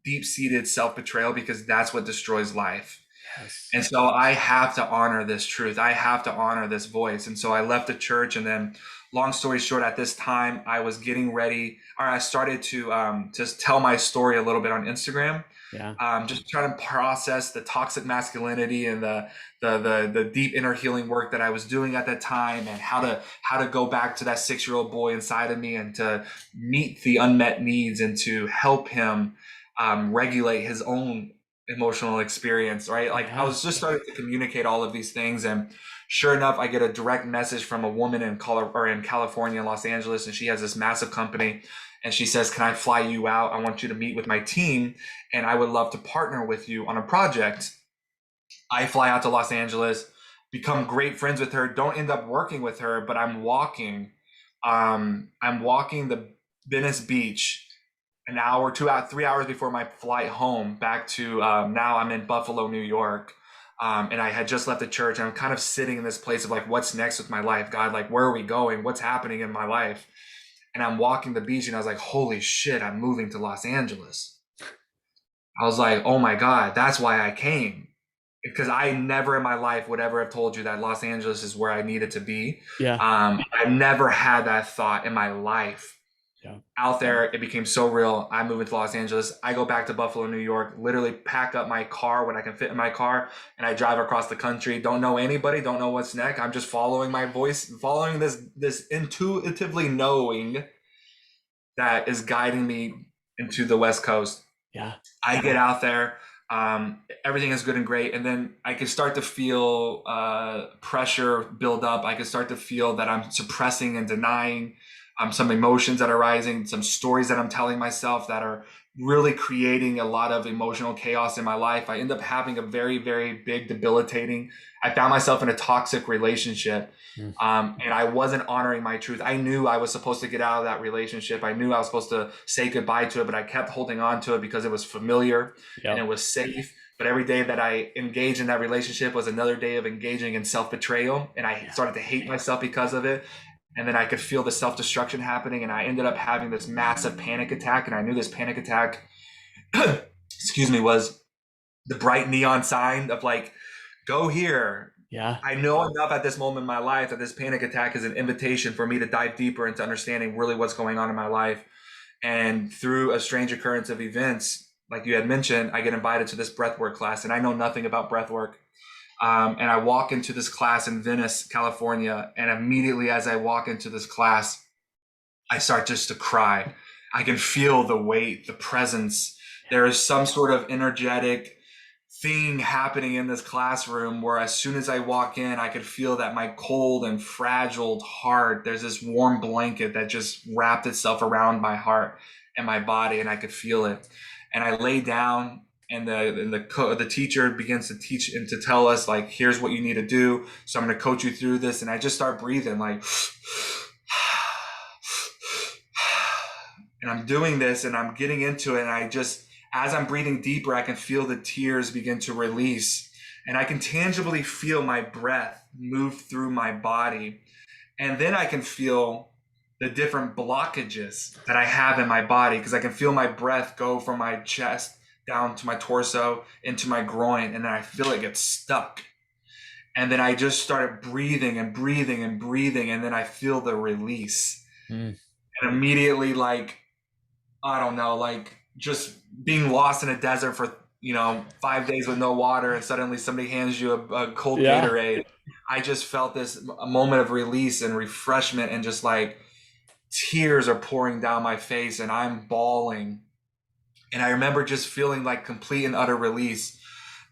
deep-seated self-betrayal because that's what destroys life. Yes. And so I have to honor this truth. I have to honor this voice. And so I left the church. And then, long story short, at this time, I was getting ready, or I started to just tell my story a little bit on Instagram. Yeah. Just trying to process the toxic masculinity and the deep inner healing work that I was doing at that time, and how to go back to that 6-year-old boy inside of me and to meet the unmet needs and to help him regulate his own emotional experience, right? Like I Yeah. was just starting to communicate all of these things, and sure enough, I get a direct message from a woman in California, Los Angeles, and she has this massive company, and she says, "Can I fly you out? I want you to meet with my team, and I would love to partner with you on a project." I fly out to Los Angeles, become great friends with her, don't end up working with her, but I'm walking the Venice Beach an hour, 2 hours, 3 hours before my flight home back to now I'm in Buffalo, New York. And I had just left the church, and I'm kind of sitting in this place of like, what's next with my life? God, like, where are we going? What's happening in my life? And I'm walking the beach, and I was like, holy shit, I'm moving to Los Angeles. I was like, oh my God, that's why I came. Because I never in my life would ever have told you that Los Angeles is where I needed to be. Yeah. I never had that thought in my life. Yeah. Out there, it became so real. I move into Los Angeles. I go back to Buffalo, New York, literally pack up my car when I can fit in my car, and I drive across the country. Don't know anybody, don't know what's next. I'm just following my voice, following this intuitively knowing that is guiding me into the West Coast. Yeah. I get out there, everything is good and great, and then I can start to feel pressure build up. I can start to feel that I'm suppressing and denying some emotions that are rising, some stories that I'm telling myself that are really creating a lot of emotional chaos in my life. I end up having a very, very big debilitating. I found myself in a toxic relationship, Mm. and I wasn't honoring my truth. I knew I was supposed to get out of that relationship. I knew I was supposed to say goodbye to it, but I kept holding on to it because it was familiar and Yep. it was safe. But every day that I engaged in that relationship was another day of engaging in self-betrayal, and I Yeah. started to hate myself because of it. And then I could feel the self-destruction happening, and I ended up having this massive panic attack. And I knew this panic attack, excuse me, was the bright neon sign of like, go here. Yeah. I know enough at this moment in my life that this panic attack is an invitation for me to dive deeper into understanding really what's going on in my life. And through a strange occurrence of events, like you had mentioned, I get invited to this breathwork class, and I know nothing about breathwork. And I walk into this class in Venice, California, and immediately as I walk into this class, I start just to cry. I can feel the weight, the presence. There is some sort of energetic thing happening in this classroom where as soon as I walk in, I could feel that my cold and fragile heart, there's this warm blanket that just wrapped itself around my heart and my body, and I could feel it. And I lay down, and the teacher begins to teach and to tell us like, here's what you need to do. So I'm going to coach you through this, and I just start breathing like, and I'm doing this, and I'm getting into it, and I just, as I'm breathing deeper, I can feel the tears begin to release, and I can tangibly feel my breath move through my body, and then I can feel the different blockages that I have in my body, because I can feel my breath go from my chest down to my torso into my groin, and then I feel it get stuck. And then I just started breathing and breathing and breathing, and then I feel the release. Mm. And immediately, like, I don't know, like just being lost in a desert for 5 days with no water, and suddenly somebody hands you a cold Yeah. Gatorade. I just felt this a moment of release and refreshment, and just like tears are pouring down my face, and I'm bawling. And I remember just feeling like complete and utter release.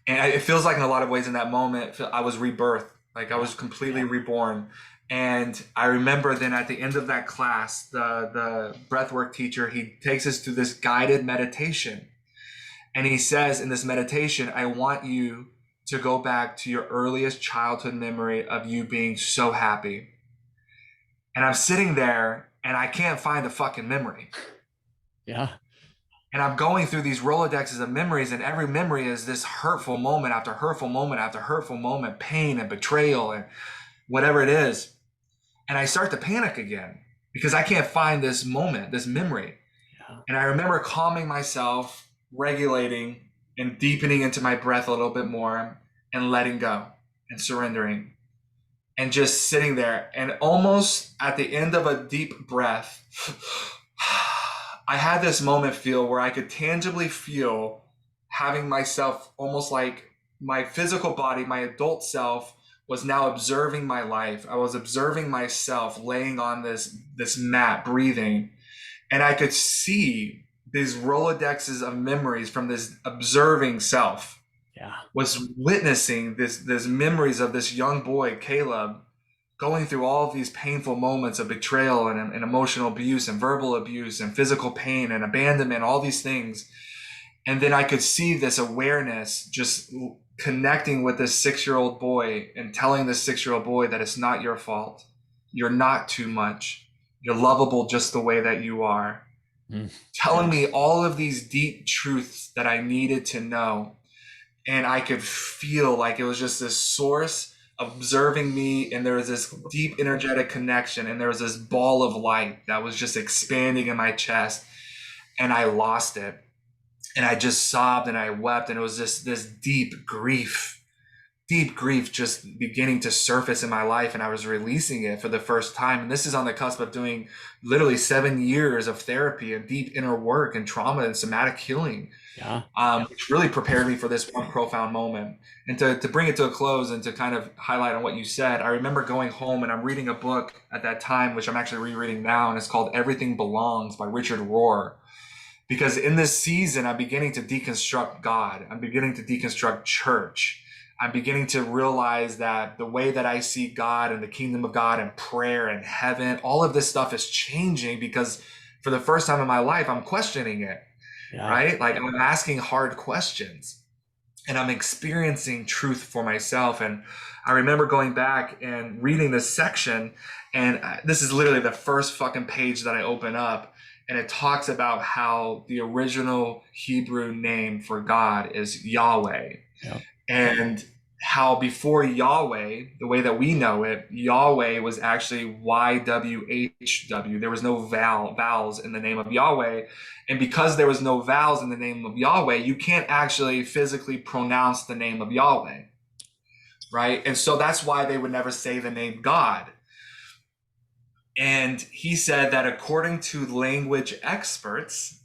And it feels like in a lot of ways in that moment, I was rebirthed, like I was completely reborn. And I remember then at the end of that class, the breathwork teacher, he takes us through this guided meditation. And he says in this meditation, I want you to go back to your earliest childhood memory of you being so happy. And I'm sitting there and I can't find the fucking memory. Yeah. And I'm going through these Rolodexes of memories, and every memory is this hurtful moment after hurtful moment after hurtful moment, pain and betrayal and whatever it is. And I start to panic again because I can't find this moment, this memory. Yeah. And I remember calming myself, regulating, and deepening into my breath a little bit more, and letting go and surrendering. And just sitting there, and almost at the end of a deep breath, I had this moment feel where I could tangibly feel having myself, almost like my physical body, my adult self, was now observing my life. I was observing myself laying on this mat, breathing, and I could see these Rolodexes of memories from this observing self, Yeah. was witnessing this memories of this young boy, Caleb, going through all of these painful moments of betrayal and emotional abuse and verbal abuse and physical pain and abandonment, all these things. And then I could see this awareness just connecting with this 6-year-old boy and telling this 6-year-old boy that it's not your fault. You're not too much. You're lovable just the way that you are. Telling me all of these deep truths that I needed to know. And I could feel like it was just this source observing me, and there was this deep energetic connection, and there was this ball of light that was just expanding in my chest, and I lost it. And I just sobbed and I wept, and it was this deep grief just beginning to surface in my life, and I was releasing it for the first time. And this is on the cusp of doing literally 7 years of therapy and deep inner work and trauma and somatic healing. Yeah. Which really prepared me for this one profound moment. And to bring it to a close and to kind of highlight on what you said, I remember going home and I'm reading a book at that time, which I'm actually rereading now, and it's called Everything Belongs by Richard Rohr. Because in this season, I'm beginning to deconstruct God. I'm beginning to deconstruct church. I'm beginning to realize that the way that I see God and the kingdom of God and prayer and heaven, all of this stuff is changing, because for the first time in my life, I'm questioning it. Yeah. Right? Like, I'm asking hard questions and I'm experiencing truth for myself. And I remember going back and reading this section, and this is literally the first fucking page that I open up. And it talks about how the original Hebrew name for God is Yahweh. Yeah. And how before Yahweh, the way that we know it, Yahweh was actually YWHW. There was no vowels in the name of Yahweh. And because there was no vowels in the name of Yahweh, you can't actually physically pronounce the name of Yahweh, right? And so that's why they would never say the name God. And he said that according to language experts,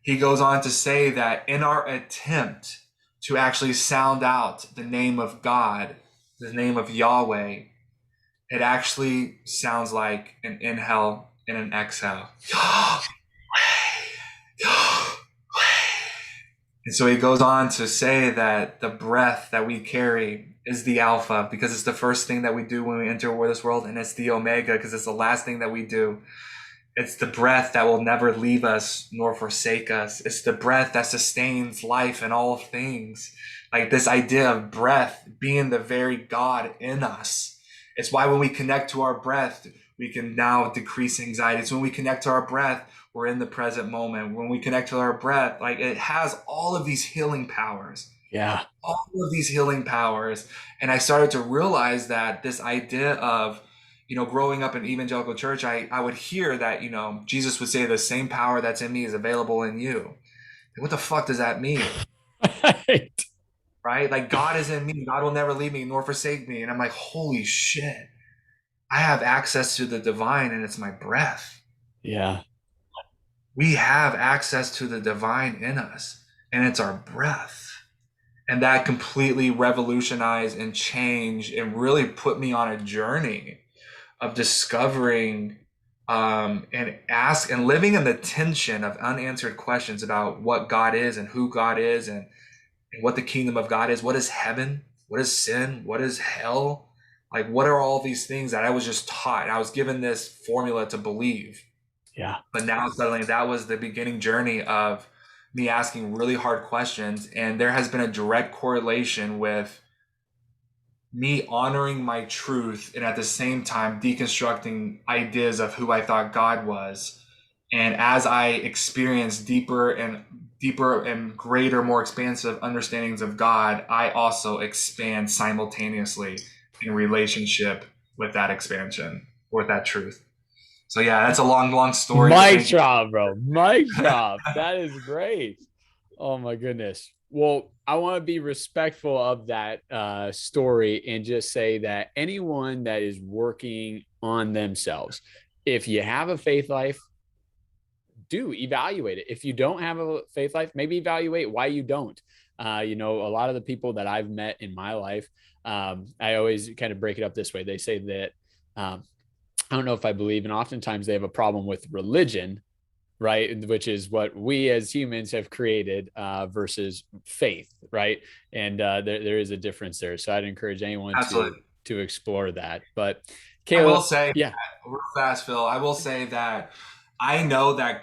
he goes on to say that in our attempt to actually sound out the name of God, the name of Yahweh, it actually sounds like an inhale and an exhale. And so he goes on to say that the breath that we carry is the alpha, because it's the first thing that we do when we enter this world, and it's the omega because it's the last thing that we do. It's the breath that will never leave us nor forsake us. It's the breath that sustains life and all things. Like this idea of breath being the very God in us. It's why when we connect to our breath, we can now decrease anxiety. It's when we connect to our breath, we're in the present moment. When we connect to our breath, like it has all of these healing powers. Yeah. All of these healing powers. And I started to realize that this idea of, growing up in evangelical church, I would hear that, Jesus would say the same power that's in me is available in you. What the fuck does that mean? Right? Like, God is in me. God will never leave me nor forsake me. And I'm like, holy shit. I have access to the divine, and it's my breath. Yeah. We have access to the divine in us, and it's our breath. And that completely revolutionized and changed and really put me on a journey of discovering and living in the tension of unanswered questions about what God is and who God is and what the kingdom of God is. What is heaven? What is sin? What is hell? Like, what are all these things that I was just taught? I was given this formula to believe. Yeah. But now suddenly that was the beginning journey of me asking really hard questions. And there has been a direct correlation with me honoring my truth and at the same time deconstructing ideas of who I thought God was. And as I experience deeper and greater, more expansive understandings of God, I also expand simultaneously in relationship with that expansion, with that truth. So yeah, that's a long story. Mic drop, bro. Mic drop. That is great. Oh my goodness. Well, I want to be respectful of that story and just say that anyone that is working on themselves, if you have a faith life, do evaluate it. If you don't have a faith life, maybe evaluate why you don't. A lot of the people that I've met in my life, I always kind of break it up this way. They say that I don't know if I believe, and oftentimes they have a problem with religion, right? Which is what we as humans have created versus faith, right? And there is a difference there. So I'd encourage anyone Absolutely. to explore that. But I will Caleb, say, yeah, real fast, Phil, I will say that I know that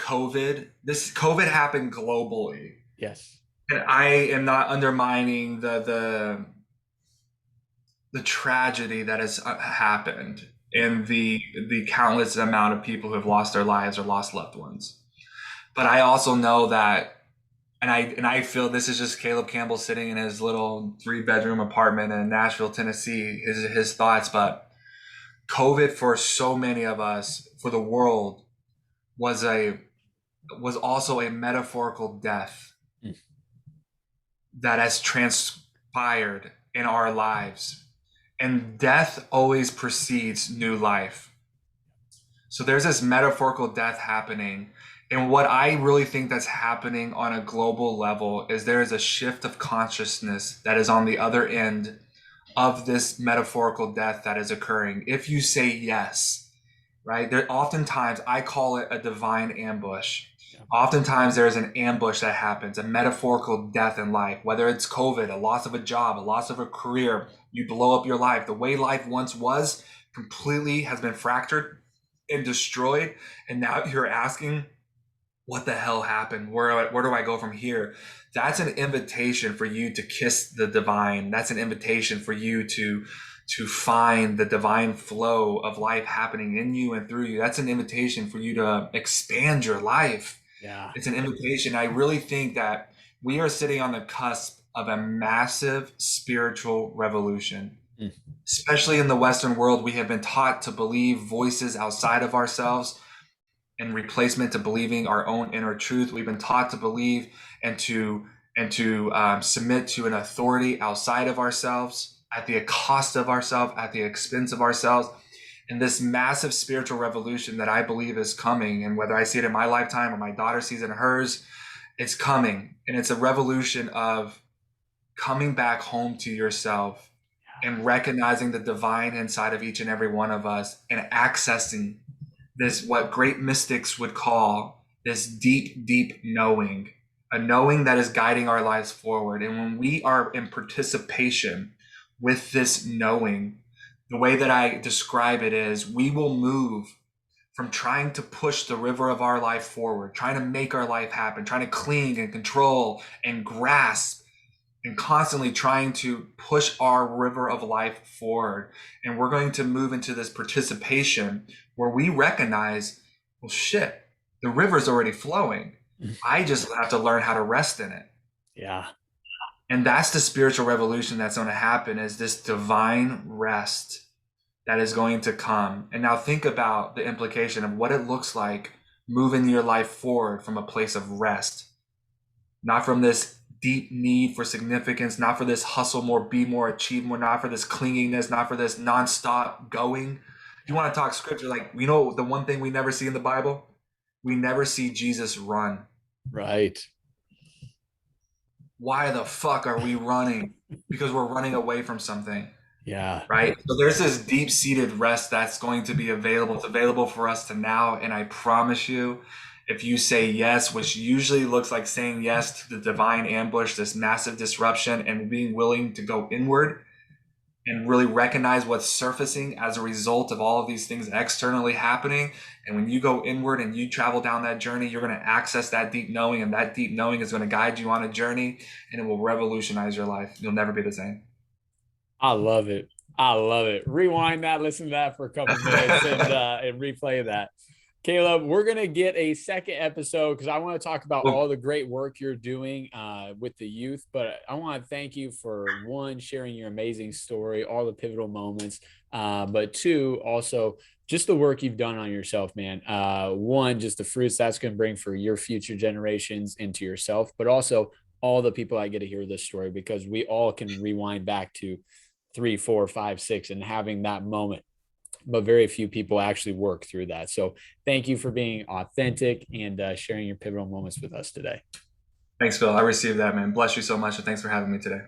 this COVID happened globally. yes, And I am not undermining the tragedy that has happened and the countless amount of people who have lost their lives or lost loved ones. But I also know that, and I feel this is just Caleb Campbell sitting in his little 3-bedroom apartment in Nashville, Tennessee, his thoughts. But COVID for so many of us, for the world, was a was also a metaphorical death mm, that has transpired in our lives. And death always precedes new life. So there's this metaphorical death happening. And what I really think that's happening on a global level is there is a shift of consciousness that is on the other end of this metaphorical death that is occurring. If you say yes, right? There oftentimes I call it a divine ambush. yeah, Oftentimes there's an ambush that happens, a metaphorical death in life, whether it's COVID, a loss of a job, a loss of a career, you blow up your life. The way life once was completely has been fractured and destroyed. And now you're asking, what the hell happened? Where do I go from here? That's an invitation for you to kiss the divine. That's an invitation for you to find the divine flow of life happening in you and through you. That's an invitation for you to expand your life. yeah, It's an invitation. I really think that we are sitting on the cusp of a massive spiritual revolution. mm, Especially in the Western world, we have been taught to believe voices outside of ourselves in replacement to believing our own inner truth. We've been taught to believe and to submit to an authority outside of ourselves, at the cost of ourselves, at the expense of ourselves. And this massive spiritual revolution that I believe is coming, and whether I see it in my lifetime or my daughter sees it in hers, it's coming. And it's a revolution of coming back home to yourself and recognizing the divine inside of each and every one of us and accessing this, what great mystics would call this deep, deep knowing, a knowing that is guiding our lives forward. And when we are in participation with this knowing, the way that I describe it is we will move from trying to push the river of our life forward, trying to make our life happen, trying to cling and control and grasp and constantly trying to push our river of life forward. And we're going to move into this participation where we recognize, well, shit, the river's already flowing. mm, I just have to learn how to rest in it. yeah, And that's the spiritual revolution that's going to happen, is this divine rest that is going to come. And now think about the implication of what it looks like moving your life forward from a place of rest, not from this deep need for significance, not for this hustle more, be more, achieve more, not for this clinginess, not for this nonstop going. If you want to talk scripture, like, you know, the one thing we never see in the Bible, we never see Jesus run. right, Why the fuck are we running? Because we're running away from something, yeah, right? So there's this deep-seated rest that's going to be available. It's available for us to now. And I promise you, if you say yes, which usually looks like saying yes to the divine ambush, this massive disruption, and being willing to go inward and really recognize what's surfacing as a result of all of these things externally happening. And when you go inward and you travel down that journey, you're going to access that deep knowing, and that deep knowing is going to guide you on a journey, and it will revolutionize your life. You'll never be the same. I love it. I love it. Rewind that, listen to that for a couple minutes, and replay that. Caleb, we're going to get a second episode because I want to talk about all the great work you're doing with the youth. But I want to thank you for, one, sharing your amazing story, all the pivotal moments, but two, also just the work you've done on yourself, man. One, just the fruits that's going to bring for your future generations into yourself, but also all the people I get to hear this story, because we all can rewind back to 3, 4, 5, 6 and having that moment, but very few people actually work through that. So thank you for being authentic and sharing your pivotal moments with us today. Thanks, Phil. I received that, man. Bless you so much. And thanks for having me today.